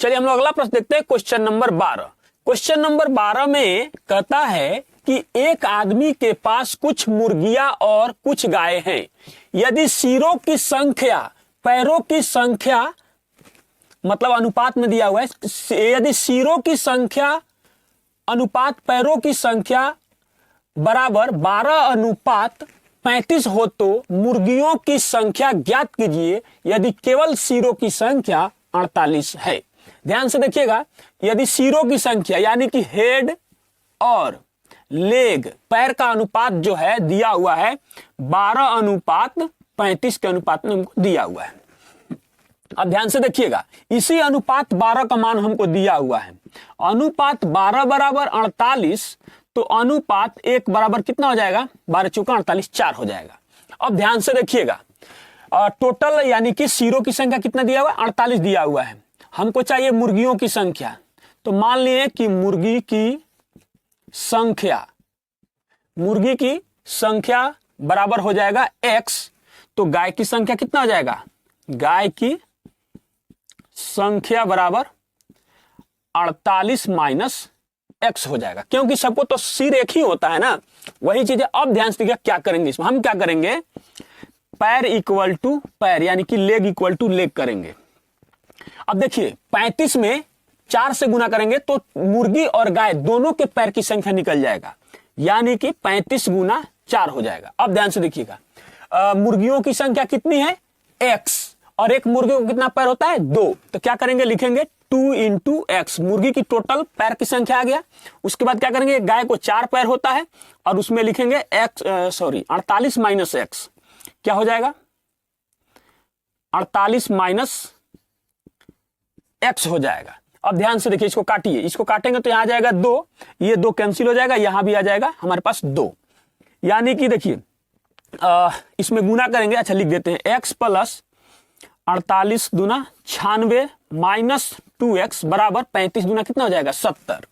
चलिए हम लोग अगला प्रश्न देखते हैं, क्वेश्चन नंबर 12। क्वेश्चन नंबर 12 में कहता है कि एक आदमी के पास कुछ मुर्गियां और कुछ गायें हैं। यदि सिरों की संख्या पैरों की संख्या, मतलब अनुपात में दिया हुआ है, यदि सिरों की संख्या अनुपात पैरों की संख्या बराबर 12:35 हो तो मुर्गियों की संख्या ज्ञात कीजिए यदि केवल सिरों की संख्या 48 है। ध्यान से देखिएगा, यदि सिरों की संख्या यानी कि हेड और लेग पैर का अनुपात जो है दिया हुआ है 12:35 के अनुपात में हमको दिया हुआ है। अब ध्यान से देखिएगा, इसी अनुपात 12 का मान हमको दिया हुआ है। अनुपात 12 बराबर 48, तो अनुपात 1 बराबर कितना हो जाएगा, 12 चौका 48, 4 हो जाएगा। अब ध्यान से देखिएगा, टोटल यानी कि सिरों की संख्या कितना दिया हुआ है, 48 दिया हुआ है। हमको चाहिए मुर्गियों की संख्या, तो मान लिए कि मुर्गी की संख्या बराबर हो जाएगा x, तो गाय की संख्या कितना हो जाएगा, गाय की संख्या बराबर 48 माइनस x हो जाएगा, क्योंकि सबको तो सिर एक ही होता है ना, वही चीज है। अब ध्यान से देखिए क्या करेंगे इसमें, हम क्या करेंगे, पैर इक्वल टू पैर यानी कि लेग इक्वल टू लेग करेंगे। अब देखिए 35 में 4 से गुना करेंगे तो मुर्गी और गाय दोनों के पैर की संख्या निकल जाएगा, यानी कि 35 गुना 4 हो जाएगा। अब ध्यान से देखिएगा, मुर्गियों की संख्या कितनी है, x, और एक मुर्गी को कितना पैर होता है, 2, तो क्या करेंगे, लिखेंगे 2 इंटू एक्स, मुर्गी की टोटल पैर की संख्या आ गया। उसके बाद क्या करेंगे, गाय को 4 पैर होता है और उसमें लिखेंगे 48 माइनस एक्स, क्या हो जाएगा, 48 माइनस एक्स हो जाएगा। अब ध्यान से देखिए, इसको काटिए, इसको काटेंगे तो यहां आ जाएगा 2, ये 2 कैंसिल हो जाएगा, यहां भी आ जाएगा हमारे पास 2, यानी कि देखिए इसमें गुना करेंगे, अच्छा लिख देते हैं, x प्लस 48 दूना 96 माइनस 2x बराबर 35 दूना कितना हो जाएगा, 70।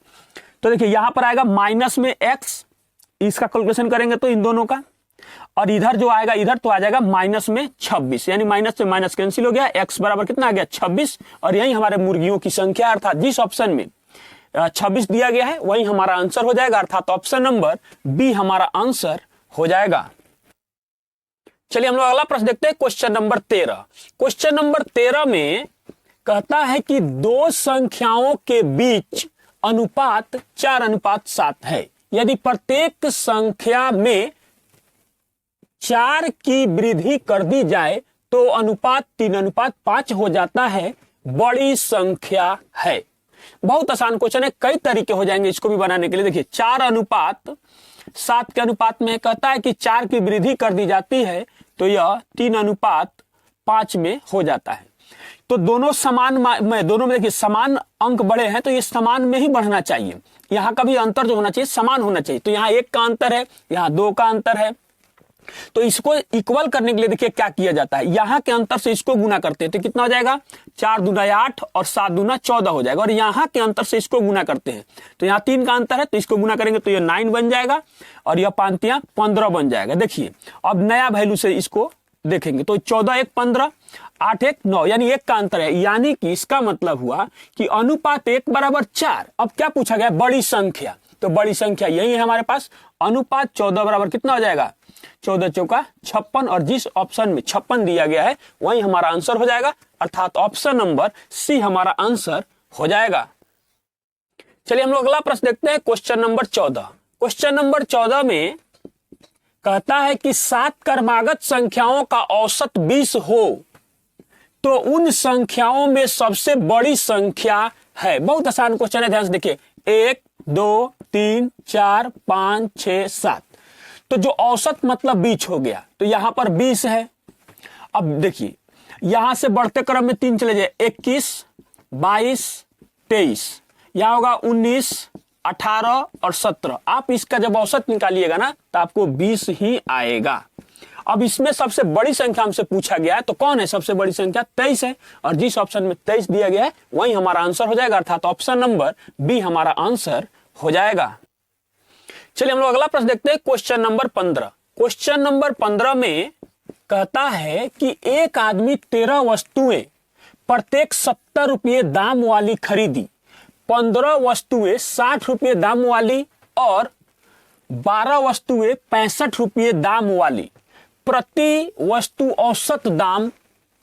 तो देखिए यहां पर आएगा माइनस में x, इसका कैलकुलेशन करेंगे तो इन दोनों का, और इधर जो आएगा इधर तो आ जाएगा माइनस में 26, यानी माइनस से माइनस कैंसिल हो गया, x बराबर कितना आ गया, 26, और यही हमारे मुर्गियों की संख्या, अर्थात जिस ऑप्शन में 26 दिया गया है वही हमारा आंसर हो जाएगा, अर्थात ऑप्शन नंबर बी हमारा आंसर हो जाएगा। चलिए हम लोग अगला प्रश्न देखते हैं, क्वेश्चन नंबर 13। क्वेश्चन नंबर 13 में कहता है कि दो संख्याओं के बीच अनुपात 4:7 है। यदि प्रत्येक संख्या में 4 की वृद्धि कर दी जाए तो अनुपात 3:5 हो जाता है, बड़ी संख्या है। बहुत आसान क्वेश्चन है, कई तरीके हो जाएंगे इसको भी बनाने के लिए। देखिए 4:7 के अनुपात में कहता है कि 4 की वृद्धि कर दी जाती है तो यह 3:5 में हो जाता है। तो दोनों समान में, दोनों में देखिए समान अंक बढ़े हैं तो ये समान में ही बढ़ना चाहिए, यहाँ का भी अंतर जो होना चाहिए समान होना चाहिए। तो यहाँ 1 का अंतर है, यहाँ 2 का अंतर है, तो इसको इक्वल करने के लिए देखिए क्या किया जाता है, यहाँ के अंतर से इसको गुना करते हैं तो कितना हो जाएगा, 4 दूना 8 और 7 दूना 14 हो जाएगा, और यहाँ के अंतर से इसको गुना करते हैं तो यहाँ 3 का अंतर है तो इसको गुना करेंगे तो ये 9 बन जाएगा और यह 5 15 बन जाएगा। देखिए अब नया वैल्यू से इसको देखेंगे तो 14 1 15, 8 1 9, यानी 1 का अंतर है, यानी कि इसका मतलब हुआ कि अनुपात 1 बराबर 4। अब क्या पूछा गया, बड़ी संख्या, तो बड़ी संख्या यही है हमारे पास, अनुपात 14 बराबर कितना हो जाएगा, 14 चौका 56, और जिस ऑप्शन में 56 दिया गया है वही हमारा आंसर हो जाएगा, अर्थात ऑप्शन नंबर सी हमारा आंसर हो जाएगा। चलिए हम लोग अगला प्रश्न देखते हैं, क्वेश्चन नंबर 14। क्वेश्चन नंबर 14 में कहता है कि 7 क्रमागत संख्याओं का औसत 20 हो तो उन संख्याओं में सबसे बड़ी संख्या है। बहुत आसान क्वेश्चन है, ध्यान से देखिए, 1 2 3 4 5 6 7, तो जो औसत मतलब 20 हो गया, तो यहां पर 20 है। अब देखिए यहां से बढ़ते क्रम में 3 चले जाए, 21 22 23, यहां होगा 19 18 और 17। आप इसका जब औसत निकालिएगा ना तो आपको 20 ही आएगा। अब इसमें सबसे बड़ी संख्या हमसे पूछा गया है, तो कौन है सबसे बड़ी संख्या? 23 है, और जिस ऑप्शन में 23 दिया गया है वही हमारा आंसर हो जाएगा, अर्थात ऑप्शन नंबर बी हमारा आंसर हो जाएगा। चलिए हम लोग अगला प्रश्न देखते हैं, क्वेश्चन नंबर 15। क्वेश्चन नंबर 15 में कहता है कि एक आदमी 13 वस्तुएं प्रत्येक 70 रुपये दाम वाली खरीदी, 15 वस्तुएं 60 रुपये दाम वाली और 12 वस्तुएं 65 रुपये दाम वाली। प्रति वस्तु औसत दाम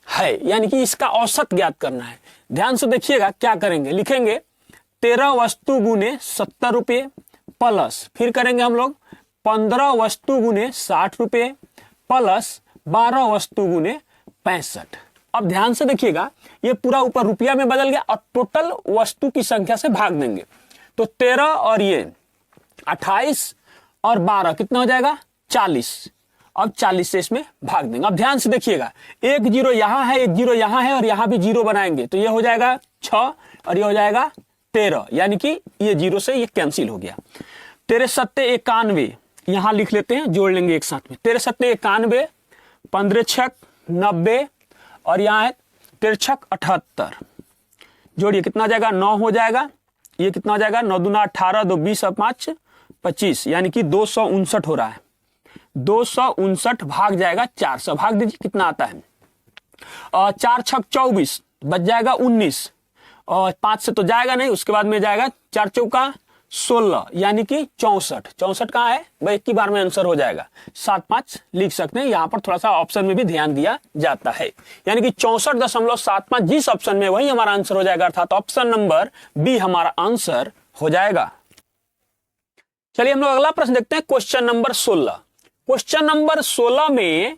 है, यानी कि इसका औसत ज्ञात करना है। ध्यान से देखिएगा क्या करेंगे, लिखेंगे 13 वस्तु गुने 70 रुपये प्लस, फिर करेंगे हम लोग 15 वस्तु गुने 60 रुपये प्लस 12 वस्तु गुने 65। अब ध्यान से देखिएगा, ये पूरा ऊपर रुपया में बदल गया और टोटल वस्तु की संख्या से भाग देंगे, तो 13 और ये 28 और 12 कितना हो जाएगा? 40। अब 40 से इसमें भाग देंगे। अब ध्यान से देखिएगा, एक जीरो यहां है, एक जीरो यहां है और यहां भी जीरो बनाएंगे, तो ये हो जाएगा 6 और ये हो जाएगा 13, यानी कि ये जीरो से ये कैंसिल हो गया। 13 सत्ते 91, यहां लिख लेते हैं, जोड़ लेंगे एक साथ में। 13 सत्ते 91, 15 छक 90 और यहाँ है 13 छक 78, जोड़िए कितना जाएगा? 9 हो जाएगा। ये कितना हो जाएगा? 9 दूना 18, 2 20 और 5 25, यानी कि 259 हो रहा है। 259 भाग जाएगा 400, भाग दीजिए कितना आता है? 4 छक 24, बच जाएगा 19 और 5 से तो जाएगा नहीं, उसके बाद में जाएगा 4 चौका 16, यानी कि 64। 64 कहाँ है भाई? एक ही बार में आंसर हो जाएगा। 7 5 लिख सकते हैं, यहाँ पर थोड़ा सा ऑप्शन में भी ध्यान दिया जाता है, यानी कि 64.75 जिस ऑप्शन में वही हमारा आंसर हो जाएगा, अर्थात ऑप्शन नंबर बी हमारा आंसर हो जाएगा। चलिए हम लोग अगला प्रश्न देखते हैं, क्वेश्चन नंबर 16। क्वेश्चन नंबर 16 में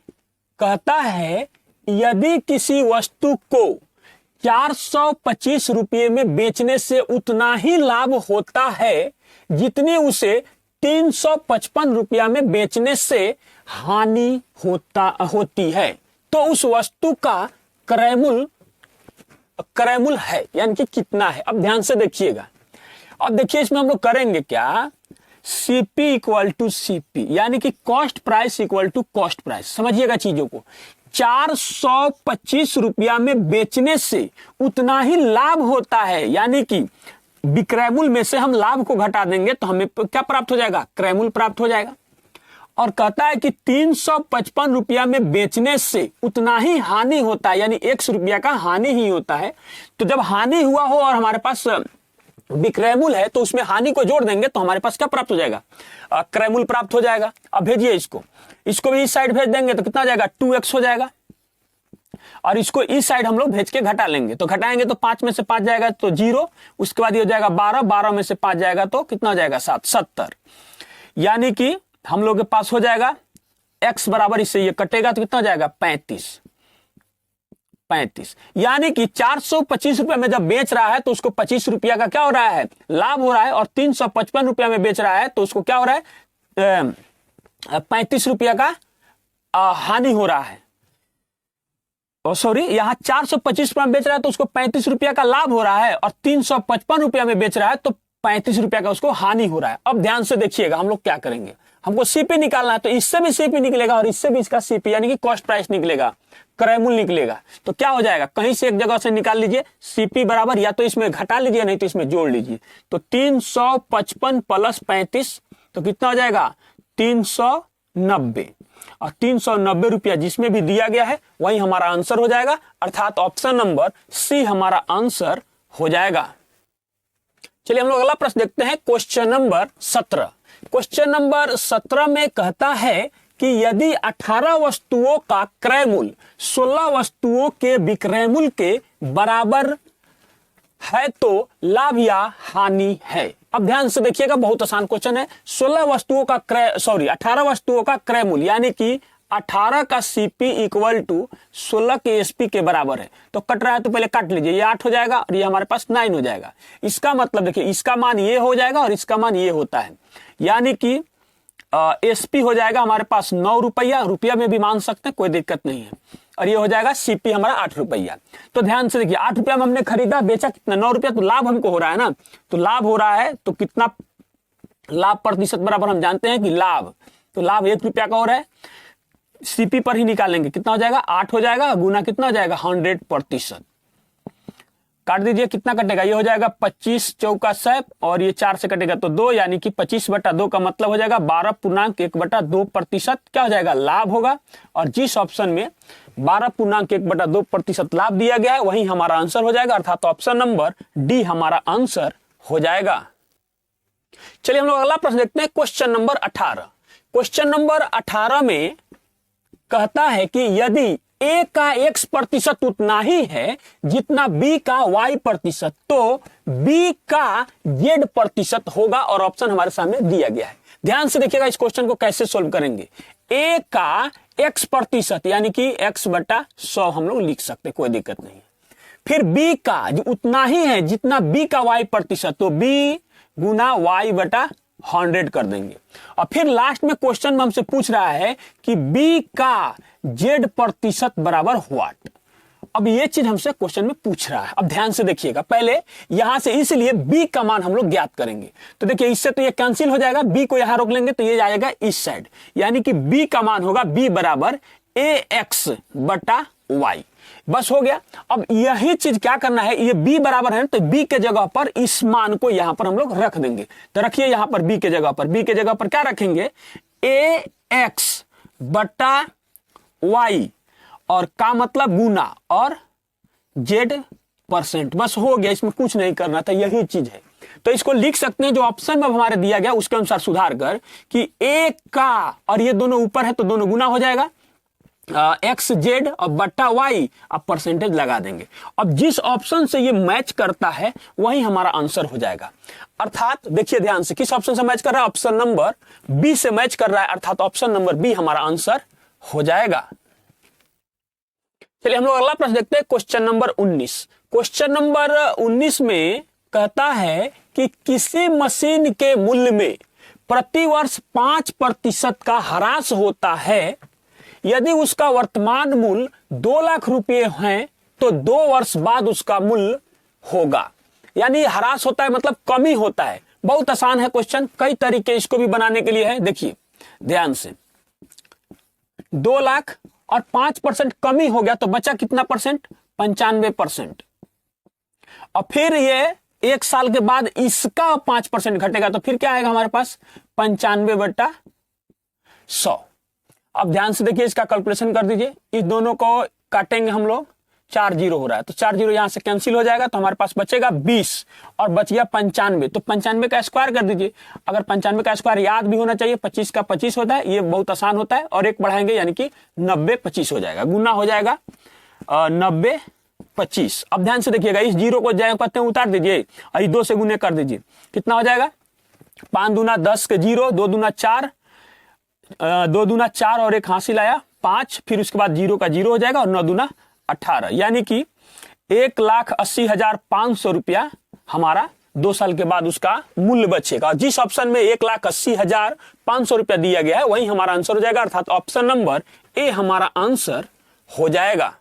कहता है यदि किसी वस्तु को 425 रुपये में बेचने से उतना ही लाभ होता है जितनी उसे 355 रुपया में बेचने से हानि होती है, तो उस वस्तु का क्रय मूल्य है, यानी कि कितना है। अब ध्यान से देखिएगा, अब देखिए इसमें हम लोग करेंगे क्या? CP इक्वल टू CP, यानी कि cost price equal to cost price. समझिएगा चीजों को, 425 रुपया में बेचने से उतना ही लाभ होता है, यानी कि विक्रय मूल्य में से हम लाभ को घटा देंगे तो हमें क्या प्राप्त हो जाएगा? क्रय मूल्य प्राप्त हो जाएगा। और कहता है कि 355 रुपया में बेचने से उतना ही हानि होता है, यानी 100 रुपया का हानि ही होता है। तो जब हानि हुआ हो और हमारे पास विक्रय मूल्य है तो उसमें हानि को जोड़ देंगे तो हमारे पास क्या प्राप्त हो जाएगा? क्रय मूल्य प्राप्त हो जाएगा। अब भेजिए इसको भी इस साइड भेज देंगे तो कितना जाएगा? 2x हो जाएगा। और इसको इस साइड हम लोग भेज के घटा लेंगे, तो घटाएंगे तो 5 में से 5 जाएगा तो 0, उसके बाद ये हो जाएगा 12, 12 में से 5 जाएगा तो कितना हो जाएगा? 7, 70, यानी कि हम लोग के पास हो जाएगा x बराबर, इससे ये कटेगा तो कितना हो जाएगा? 35, यानी कि 425 रुपया में जब बेच रहा है तो उसको 25 रुपया का क्या हो रहा है? लाभ हो रहा है, और 355 रुपया में बेच रहा है तो उसको क्या हो रहा है? 35 रुपया का हानि हो रहा है। सॉरी, यहां 425 रुपया में बेच रहा है तो उसको 35 रुपया का लाभ हो रहा है, और 355 रुपया में बेच रहा है तो 35 रुपया का उसको हानि हो रहा है। अब ध्यान से देखिएगा, हम लोग क्या करेंगे, हमको CP निकालना है, तो इससे भी CP निकलेगा और इससे भी इसका CP, यानी कि कॉस्ट प्राइस निकलेगा, क्रय मूल्य निकलेगा। तो क्या हो जाएगा? कहीं से एक जगह से निकाल लीजिए, CP बराबर या तो इसमें घटा लीजिए नहीं तो इसमें जोड़ लीजिए। तो 355 प्लस 35 तो कितना हो जाएगा? 390, और 390 रुपया जिसमें भी दिया गया है वही हमारा आंसर हो जाएगा, अर्थात ऑप्शन नंबर सी हमारा आंसर हो जाएगा। चलिए हम लोग अगला प्रश्न देखते हैं, क्वेश्चन नंबर 17। क्वेश्चन नंबर 17 में कहता है कि यदि 18 वस्तुओं का क्रय मूल्य 16 वस्तुओं के विक्रय मूल्य के बराबर है तो लाभ या हानि है। अब ध्यान से देखिएगा, बहुत आसान क्वेश्चन है। 18 वस्तुओं का क्रय मूल्य, यानी कि 18 का CP इक्वल टू 16 के SP के बराबर है। तो कट रहा है तो पहले काट लीजिए, ये 8 हो जाएगा और ये हमारे पास 9 हो जाएगा। इसका मतलब देखिए, इसका मान ये हो जाएगा और इसका मान ये होता है, यानी कि SP हो जाएगा हमारे पास 9 रुपया, रुपया में भी मान सकते हैं, कोई दिक्कत नहीं है। और ये हो जाएगा CP हमारा 8 रुपया। तो ध्यान से देखिए, 8 रुपया में हमने खरीदा, बेचा कितना? 9 रुपया। तो लाभ हमको हो रहा है ना, तो लाभ हो रहा है तो कितना लाभ प्रतिशत बराबर हम जानते हैं कि लाभ, तो लाभ 1 रुपया का हो रहा है। सीपी पर ही निकालेंगे, कितना हो जाएगा 8 हो जाएगा, गुना कितना हो जाएगा 100%। काट दीजिए, कितना कटेगा, ये हो जाएगा 25 चौका 100 और ये 4 से कटेगा तो 2, यानी कि 25/2 का मतलब हो जाएगा 12.1/2% क्या हो जाएगा, लाभ होगा। और जिस ऑप्शन में 12.1/2% लाभ दिया गया है वही हमारा आंसर हो जाएगा, अर्थात ऑप्शन नंबर डी हमारा आंसर हो जाएगा। चलिए हम लोग अगला प्रश्न देखते हैं, क्वेश्चन नंबर 18। क्वेश्चन नंबर 18 में कहता है कि यदि ए का x% उतना ही है जितना b का y%, तो b का z% होगा, और ऑप्शन हमारे सामने दिया गया है। ध्यान से देखिएगा इस क्वेश्चन को कैसे सोल्व करेंगे। a का x% यानी कि x/100 हम लोग लिख सकते, कोई दिक्कत नहीं है। फिर b का जो उतना ही है जितना b का y%, तो b गुना y/100 कर देंगे। और फिर लास्ट में क्वेश्चन में हमसे पूछ रहा है कि b का z% बराबर व्हाट। अब ये चीज हमसे क्वेश्चन में पूछ रहा है। अब ध्यान से देखिएगा, पहले यहां से इसलिए b का मान हम लोग ज्ञात करेंगे। तो देखिए इससे तो ये कैंसिल हो जाएगा, b को यहां रोक लेंगे तो ये जाएगा इस साइड, यानी कि b का मान होगा b बराबर ax/y। बस हो गया। अब यही चीज क्या करना है, ये b बराबर है तो b के जगह पर इस मान को यहां पर हम लोग रख देंगे। तो रखिए यहां पर b के जगह पर, b के जगह पर क्या रखेंगे, ax/y और का मतलब गुना और z%। बस हो गया, इसमें कुछ नहीं करना था, यही चीज है। तो इसको लिख सकते हैं जो ऑप्शन में हमारे दिया गया उसके अनुसार सुधार कर कि a का, और ये दोनों ऊपर है तो दोनों गुना हो जाएगा, एक्स जेड और बट्टा वाई, अब परसेंटेज लगा देंगे। अब जिस ऑप्शन से ये मैच करता है वही हमारा आंसर हो जाएगा। अर्थात देखिए ध्यान से, किस ऑप्शन से मैच कर रहा है, ऑप्शन नंबर बी से मैच कर रहा है, अर्थात ऑप्शन नंबर बी हमारा आंसर हो जाएगा। चलिए हम लोग अगला प्रश्न देखते हैं, क्वेश्चन नंबर 19। क्वेश्चन नंबर 19 में कहता है कि किसी मशीन के मूल्य में प्रतिवर्ष 5% का ह्रास होता है, यदि उसका वर्तमान मूल्य 2 लाख रुपए है तो 2 वर्ष बाद उसका मूल्य होगा। यानी ह्रास होता है मतलब कमी होता है। बहुत आसान है क्वेश्चन, कई तरीके इसको भी बनाने के लिए है। देखिए ध्यान से, 2 लाख और 5% कमी हो गया तो बचा कितना परसेंट, 95%। और फिर ये 1 साल के बाद इसका 5% घटेगा तो फिर क्या आएगा हमारे पास, 95/100। अब ध्यान से देखिए, इसका कैलकुलेशन कर दीजिए, इस दोनों को काटेंगे हम लोग, 4 0 हो रहा है तो 4 0 यहां से कैंसिल हो जाएगा, तो हमारे पास बचेगा 20 और बच गया 95। तो 95 का स्क्वायर कर दीजिए। अगर 95 का स्क्वायर याद भी होना चाहिए, 25 का 25 होता है, ये बहुत आसान होता है। और एक बढ़ाएंगे यानी कि 90/25 हो जाएगा, गुना हो जाएगा 90/25। अब ध्यान से देखिएगा, इस 0 को जाए कहते हैं उतार दीजिए और 2 से गुने कर दीजिए, कितना हो जाएगा, 5 दूना 10 के 0, 2 दूना 4, 2 दूना 4 और एक हासिल आया 5, फिर उसके बाद 0 का 0 हो जाएगा और 9 दूना 18, यानी कि 1,80,500 रुपया हमारा 2 साल के बाद उसका मूल्य बचेगा। जिस ऑप्शन में 1,80,500 रुपया दिया गया है वही हमारा आंसर हो जाएगा, अर्थात ऑप्शन नंबर ए हमारा आंसर हो जाएगा।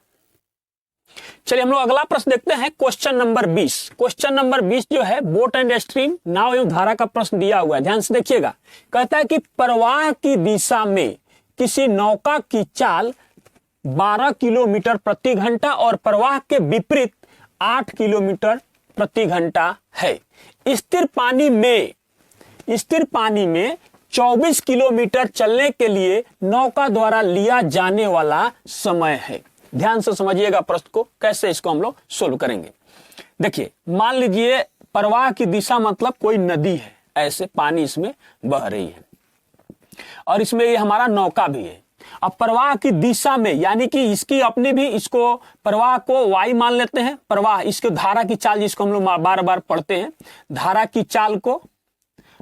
चलिए हम लोग अगला प्रश्न देखते हैं, क्वेश्चन नंबर 20। क्वेश्चन नंबर 20 जो है बोट एंड स्ट्रीम, नाव एवं धारा का प्रश्न दिया हुआ है। ध्यान से देखिएगा, कहता है कि प्रवाह की दिशा में किसी नौका की चाल 12 किलोमीटर प्रति घंटा और प्रवाह के विपरीत 8 किलोमीटर प्रति घंटा है। स्थिर पानी में 24 किलोमीटर चलने के लिए नौका द्वारा लिया जाने वाला समय है। ध्यान से समझिएगा प्रश्न को, कैसे इसको हम लोग सोल्व करेंगे। देखिए मान लीजिए प्रवाह की दिशा मतलब कोई नदी है, ऐसे पानी इसमें बह रही है और इसमें ये हमारा नौका भी है। अब प्रवाह की दिशा में यानी कि इसकी अपनी भी, इसको प्रवाह को वाई मान लेते हैं, प्रवाह इसको धारा की चाल जिसको हम लोग बार बार पढ़ते हैं, धारा की चाल को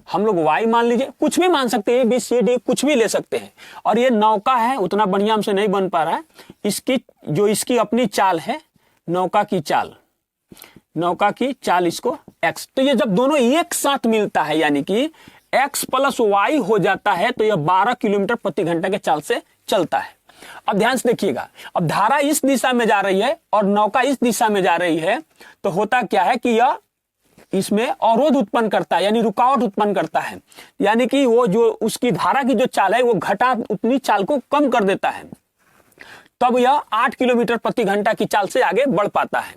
हम लोग वाई मान लीजिए, कुछ भी मान सकते हैं, BCD कुछ भी ले सकते हैं। और ये नौका है, उतना बढ़िया हमसे नहीं बन पा रहा है, इसकी अपनी चाल है, नौका की चाल इसको x। तो ये जब दोनों एक साथ मिलता है यानी कि x + y हो जाता है तो यह 12 किलोमीटर प्रति घंटा के चाल से चलता है। अब ध्यान से देखिएगा, अब धारा इस दिशा में जा रही है और नौका इस दिशा में जा रही है, तो होता क्या है कि यह इसमें अवरोध उत्पन्न करता है, यानी रुकावट उत्पन्न करता है, यानी कि वो जो उसकी धारा की जो चाल है वो घटा उतनी चाल को कम कर देता है, तब यह 8 किलोमीटर प्रति घंटा की चाल से आगे बढ़ पाता है।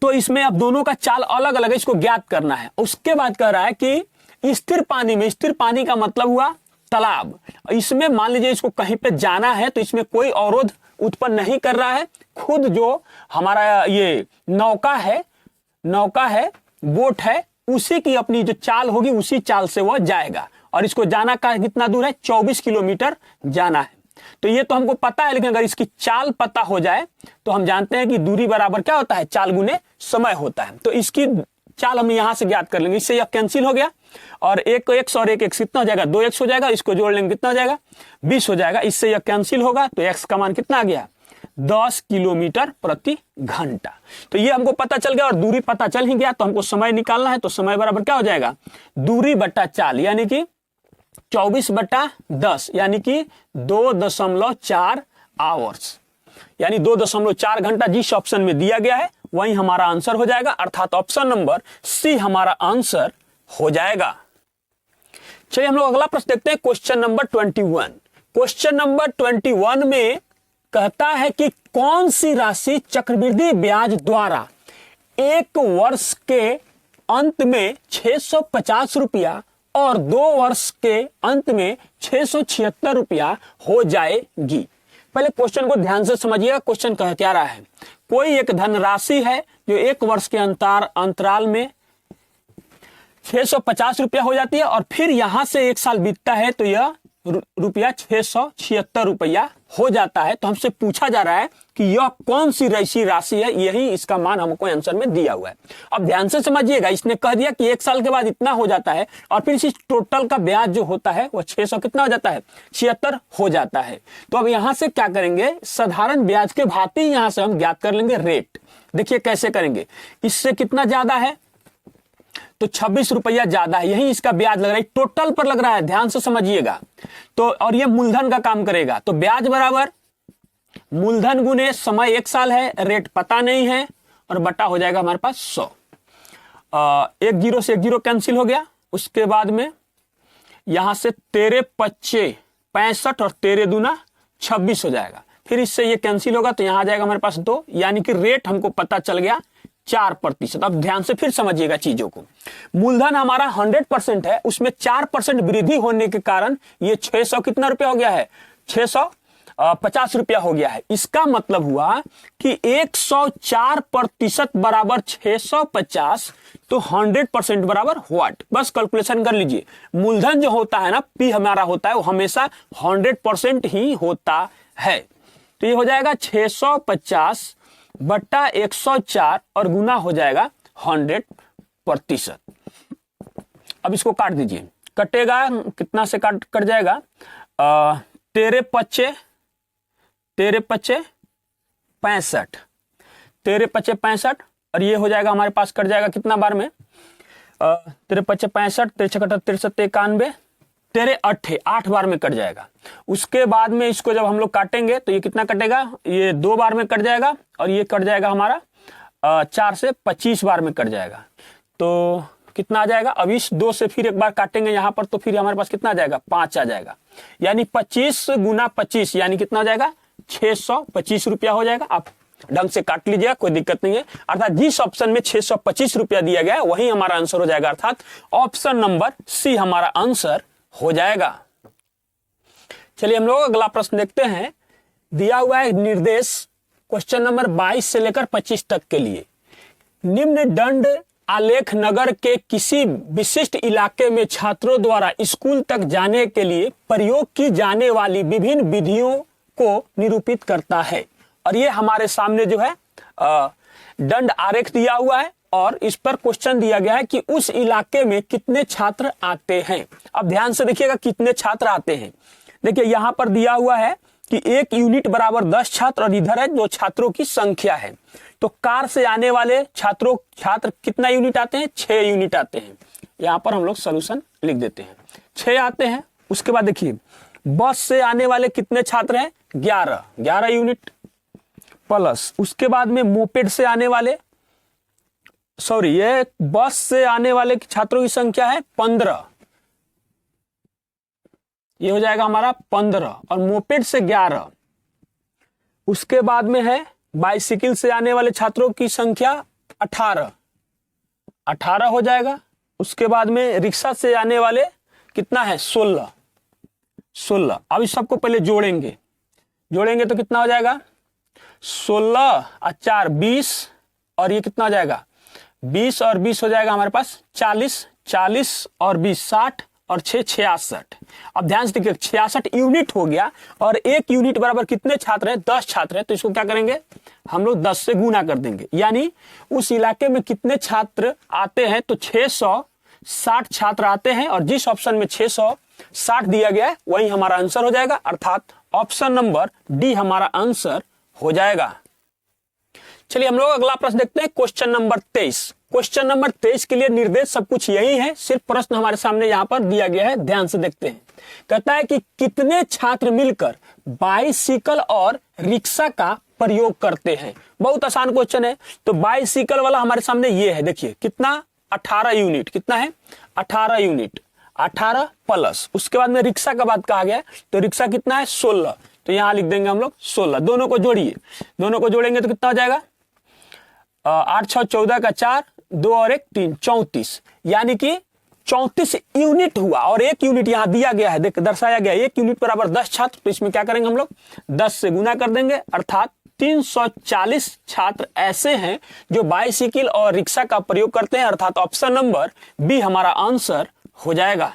तो इसमें अब दोनों का चाल अलग अलग है, इसको ज्ञात करना है। उसके बाद कह रहा है कि स्थिर पानी में, स्थिर पानी का मतलब हुआ तालाब, इसमें मान लीजिए इसको कहीं पे जाना है तो इसमें कोई अवरोध उत्पन्न नहीं कर रहा है, खुद जो हमारा ये नौका है, बोट है, उसी की अपनी जो चाल होगी उसी चाल से वह जाएगा। और इसको जाना का कितना दूर है, 24 किलोमीटर जाना है। तो ये तो हमको पता है, लेकिन अगर इसकी चाल पता हो जाए तो हम जानते हैं कि दूरी बराबर क्या होता है, चाल गुने समय होता है। तो इसकी चाल हम यहां से ज्ञात कर लेंगे। इससे यह कैंसिल हो गया और एक x और एक x कितना हो जाएगा, 2x हो जाएगा। इसको जोड़ लेंगे कितना हो जाएगा, 20 हो जाएगा। इससे यह कैंसिल होगा तो x का मान कितना आ गया, 10 किलोमीटर प्रति घंटा। तो ये हमको पता चल गया और दूरी पता चल ही गया, तो हमको समय निकालना है। तो समय बराबर क्या हो जाएगा, दूरी बट्टा चाल, यानी कि 24/10, यानी कि 2.4 आवर्स, यानी 2.4 घंटा जिस ऑप्शन में दिया गया है वही हमारा आंसर हो जाएगा, अर्थात ऑप्शन नंबर सी हमारा आंसर हो जाएगा। चलिए हम लोग अगला प्रश्न देखते हैं, क्वेश्चन नंबर 21। क्वेश्चन नंबर 21 में कहता है कि कौन सी राशि चक्रवृद्धि ब्याज द्वारा एक वर्ष के अंत में 650 रुपया और 2 वर्ष के अंत में 676 रुपया हो जाएगी। पहले क्वेश्चन को ध्यान से समझिएगा। क्वेश्चन क्या रहा है, कोई एक धनराशि है जो 1 वर्ष के अंतराल में 650 रुपया हो जाती है और फिर यहां से 1 साल बीतता है तो यह रुपया 676 रुपया हो जाता है। तो हमसे पूछा जा रहा है कि यह कौन सी राशि है, यही इसका मान हमको आंसर में दिया हुआ है। अब ध्यान से समझिएगा, इसने कह दिया कि 1 साल के बाद इतना हो जाता है और फिर इसी टोटल का ब्याज जो होता है वह 600 कितना हो जाता है, 76 हो जाता है। तो अब यहां से क्या करेंगे, साधारण ब्याज के भांति यहां से हम ज्ञात कर लेंगे रेट। देखिए कैसे करेंगे, इससे कितना ज्यादा है तो 26 रुपया ज्यादा है, यही इसका ब्याज लग रहा है, टोटल पर लग रहा है, ध्यान से समझिएगा। तो और ये मूलधन का काम करेगा, तो ब्याज बराबर मूलधन गुने समय 1 साल है, रेट पता नहीं है और बटा हो जाएगा हमारे पास 100। 1 0 से 1 0 कैंसिल हो गया। उसके बाद में यहां से 13 25 65 और 13 दूना 26 हो जाएगा। फिर इससे ये कैंसिल होगा तो यहां आ जाएगा हमारे पास 2, यानी कि रेट हमको पता चल गया 4%। अब ध्यान से फिर समझिएगा चीजों को। मूलधन हमारा 100% है, उसमें 4% वृद्धि होने के कारण ये 600 कितना रुपया हो गया है, 650 रुपया हो गया है। इसका मतलब हुआ कि 104% बराबर 650, तो 100% बराबर व्हाट, बस कैलकुलेशन कर लीजिए। मूलधन जो होता है ना, पी हमारा होता है, वो हमेशा 100% ही होता है। तो ये हो जाएगा 650 बट्टा 104 और गुना हो जाएगा 100%। अब इसको काट दीजिए, कटेगा कितना से कट जाएगा, 13 25 65, 13 25 65 और ये हो जाएगा हमारे पास कट जाएगा कितना बार में, 13 25 65, 13 63 91, 13 8 बार में कट जाएगा। उसके बाद में इसको जब हम लोग काटेंगे तो ये कितना कटेगा, ये 2 बार में कट जाएगा और ये कट जाएगा हमारा 4 से 25 बार में कट जाएगा। तो कितना आ जाएगा, अब इस 2 से फिर एक बार काटेंगे यहाँ पर तो फिर हमारे पास कितना आ जाएगा, 5 आ जाएगा, यानी 25 गुना 25 यानी कितना हो जाएगा, 625 रुपया हो जाएगा। आप ढंग से काट लीजिएगा, कोई दिक्कत नहीं है। अर्थात जिस ऑप्शन में 625 रुपया दिया गया है वही हमारा आंसर हो जाएगा, अर्थात ऑप्शन नंबर सी हमारा आंसर हो जाएगा। चलिए हम लोग अगला प्रश्न देखते हैं। दिया हुआ है निर्देश क्वेश्चन नंबर 22 से लेकर 25 तक के लिए, निम्न दंड आलेख नगर के किसी विशिष्ट इलाके में छात्रों द्वारा स्कूल तक जाने के लिए प्रयोग की जाने वाली विभिन्न विधियों को निरूपित करता है। और ये हमारे सामने जो है दंड आरेख दिया हुआ है और इस पर क्वेश्चन दिया गया है कि उस इलाके में कितने छात्र आते हैं। अब ध्यान से देखिएगा कितने छात्र आते हैं। देखिए यहां पर दिया हुआ है कि 1 यूनिट बराबर 10 छात्र और इधर है जो छात्रों की संख्या है। तो कार से आने वाले छात्र कितना यूनिट आते हैं, 6 यूनिट आते हैं। यहां पर हम लोग सोल्यूशन लिख देते हैं, 6 आते हैं। उसके बाद देखिए बस से आने वाले कितने छात्र हैं, 11 यूनिट प्लस उसके बाद में मोपेड से आने वाले सॉरी, ये बस से आने वाले छात्रों की संख्या है 15, ये हो जाएगा हमारा 15, और मोपेड से 11। उसके बाद में है बाइसिकल से आने वाले छात्रों की संख्या 18 हो जाएगा। उसके बाद में रिक्शा से आने वाले कितना है, 16। अब इस सबको पहले जोड़ेंगे तो कितना हो जाएगा, 16 और 4 20, और ये कितना हो जाएगा, 20 और 20 हो जाएगा हमारे पास 40 और 20 60 और 6 66। अब ध्यान से देखिए 66 यूनिट हो गया, और एक यूनिट बराबर कितने छात्र हैं, 10 छात्र हैं। तो इसको क्या करेंगे हम लोग, 10 से गुना कर देंगे, यानी उस इलाके में कितने छात्र आते हैं, तो 660 छात्र आते हैं, और जिस ऑप्शन में 660 दिया गया है वही हमारा आंसर हो जाएगा, अर्थात ऑप्शन नंबर डी हमारा आंसर हो जाएगा। चलिए हम लोग अगला प्रश्न देखते हैं, क्वेश्चन नंबर 23। क्वेश्चन नंबर 23 के लिए निर्देश सब कुछ यही है, सिर्फ प्रश्न हमारे सामने यहां पर दिया गया है, ध्यान से देखते हैं। कहता है कि कितने छात्र मिलकर बाइसिकल और रिक्शा का प्रयोग करते हैं। बहुत आसान क्वेश्चन है। तो बाइसिकल वाला हमारे सामने ये है, देखिए कितना, 18 यूनिट, कितना है 18 यूनिट, 18 प्लस, उसके बाद में रिक्शा का बात कहा गया है, तो रिक्शा कितना है 16, तो यहां लिख देंगे हम लोग 16। दोनों को जोड़िए, दोनों को जोड़ेंगे तो कितना हो जाएगा, 8 6 14 का 4, 2 और 1 3, 34, यानी कि 34 यूनिट हुआ। और एक यूनिट यहां दिया गया है, देख दर्शाया गया है, एक यूनिट बराबर 10 छात्र। तो इसमें क्या करेंगे हम लोग, 10 से गुना कर देंगे, अर्थात 340 छात्र ऐसे हैं जो बाइसिकल और रिक्शा का प्रयोग करते हैं, अर्थात ऑप्शन नंबर बी हमारा आंसर हो जाएगा।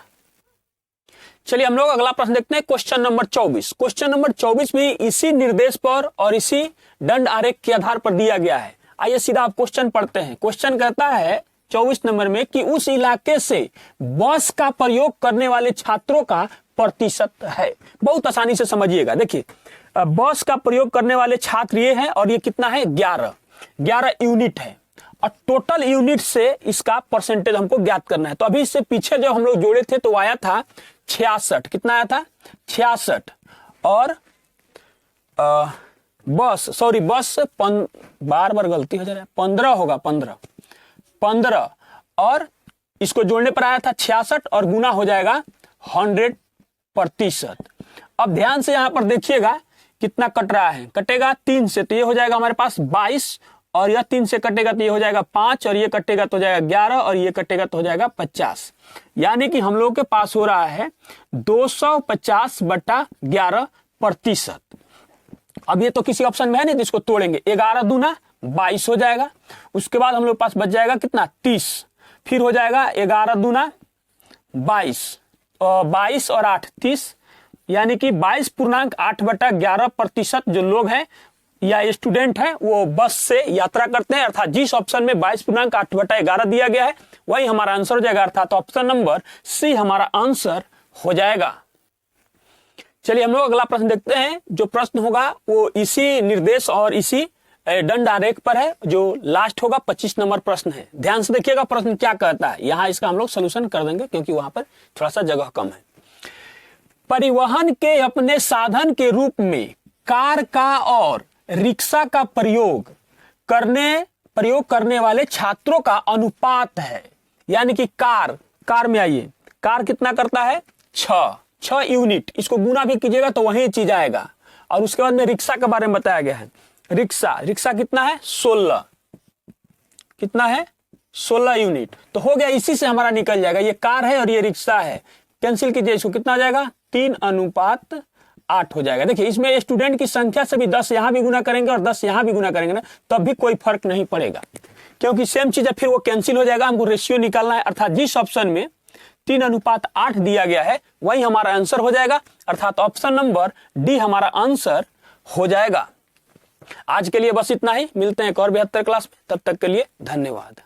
चलिए हम लोग अगला प्रश्न देखते हैं, क्वेश्चन नंबर 24। क्वेश्चन नंबर 24 भी इसी निर्देश पर और इसी दंड आरेख के आधार पर दिया गया है। आइए सीधा आप क्वेश्चन पढ़ते हैं। क्वेश्चन कहता है 24 नंबर में कि उस इलाके से बस का प्रयोग करने वाले छात्रों का प्रतिशत है। बहुत आसानी से समझिएगा, देखिए बस का प्रयोग करने वाले छात्र ये हैं, और ये कितना है 11 यूनिट है, और टोटल यूनिट से इसका परसेंटेज हमको ज्ञात करना है। तो अभी इससे पीछे जब हम लोग जोड़े थे तो आया था 66, कितना आया था 66, और बस बार बार गलती हो जा रहा है, 15 होगा, 15 और इसको जोड़ने पर आया था 66, और गुना हो जाएगा 100%। अब ध्यान से यहां पर देखिएगा कितना कट रहा है, कटेगा 3 से, तो ये हो जाएगा हमारे पास 22, और यह 3 से कटेगा तो ये हो जाएगा 5, और ये कटेगा तो हो जाएगा 11, और ये कटेगा तो हो जाएगा 50। यानी कि हम लोग के पास हो रहा है 250/11%। अब ये तो किसी ऑप्शन में है नहीं, तो इसको तोड़ेंगे, 11 दूना 22 हो जाएगा। उसके बाद हम लोग पास बच जाएगा कितना 30, फिर हो जाएगा 11 दूना 22, 22 और 8 30, यानी कि 22.8/11% जो लोग हैं या स्टूडेंट हैं वो बस से यात्रा करते हैं, अर्थात जिस ऑप्शन में 22.8/11 दिया गया है वही हमारा आंसर हो जाएगा, अर्थात ऑप्शन नंबर सी हमारा आंसर हो जाएगा। चलिए हम लोग अगला प्रश्न देखते हैं। जो प्रश्न होगा वो इसी निर्देश और इसी दंड आरेख पर है, जो लास्ट होगा 25 नंबर प्रश्न है। ध्यान से देखिएगा प्रश्न क्या कहता है, यहां इसका हम लोग सोल्यूशन कर देंगे क्योंकि वहां पर थोड़ा सा जगह कम है। परिवहन के अपने साधन के रूप में कार का और रिक्शा का प्रयोग करने वाले छात्रों का अनुपात है। यानी कि कार में आइए, कार कितना करता है 6 यूनिट, इसको गुना भी कीजिएगा तो वही चीज आएगा। और उसके बाद में रिक्शा के बारे में बताया गया है, रिक्शा कितना है 16, कितना है 16 यूनिट, तो हो गया, इसी से हमारा निकल जाएगा, ये कार है और ये रिक्शा है, कैंसिल कीजिए, इसको कितना आ जाएगा 3:8 हो जाएगा। देखिए इसमें स्टूडेंट की संख्या से भी 10 यहां भी गुना करेंगे और 10 यहां भी गुना करेंगे ना, तब भी कोई फर्क नहीं पड़ेगा, क्योंकि सेम चीज है, फिर वो कैंसिल हो जाएगा। हमको रेशियो निकालना है, अर्थात जिस ऑप्शन में 3:8 दिया गया है वही हमारा आंसर हो जाएगा, अर्थात ऑप्शन नंबर डी हमारा आंसर हो जाएगा। आज के लिए बस इतना ही, मिलते हैं एक और 72 क्लास में, तब तक के लिए धन्यवाद।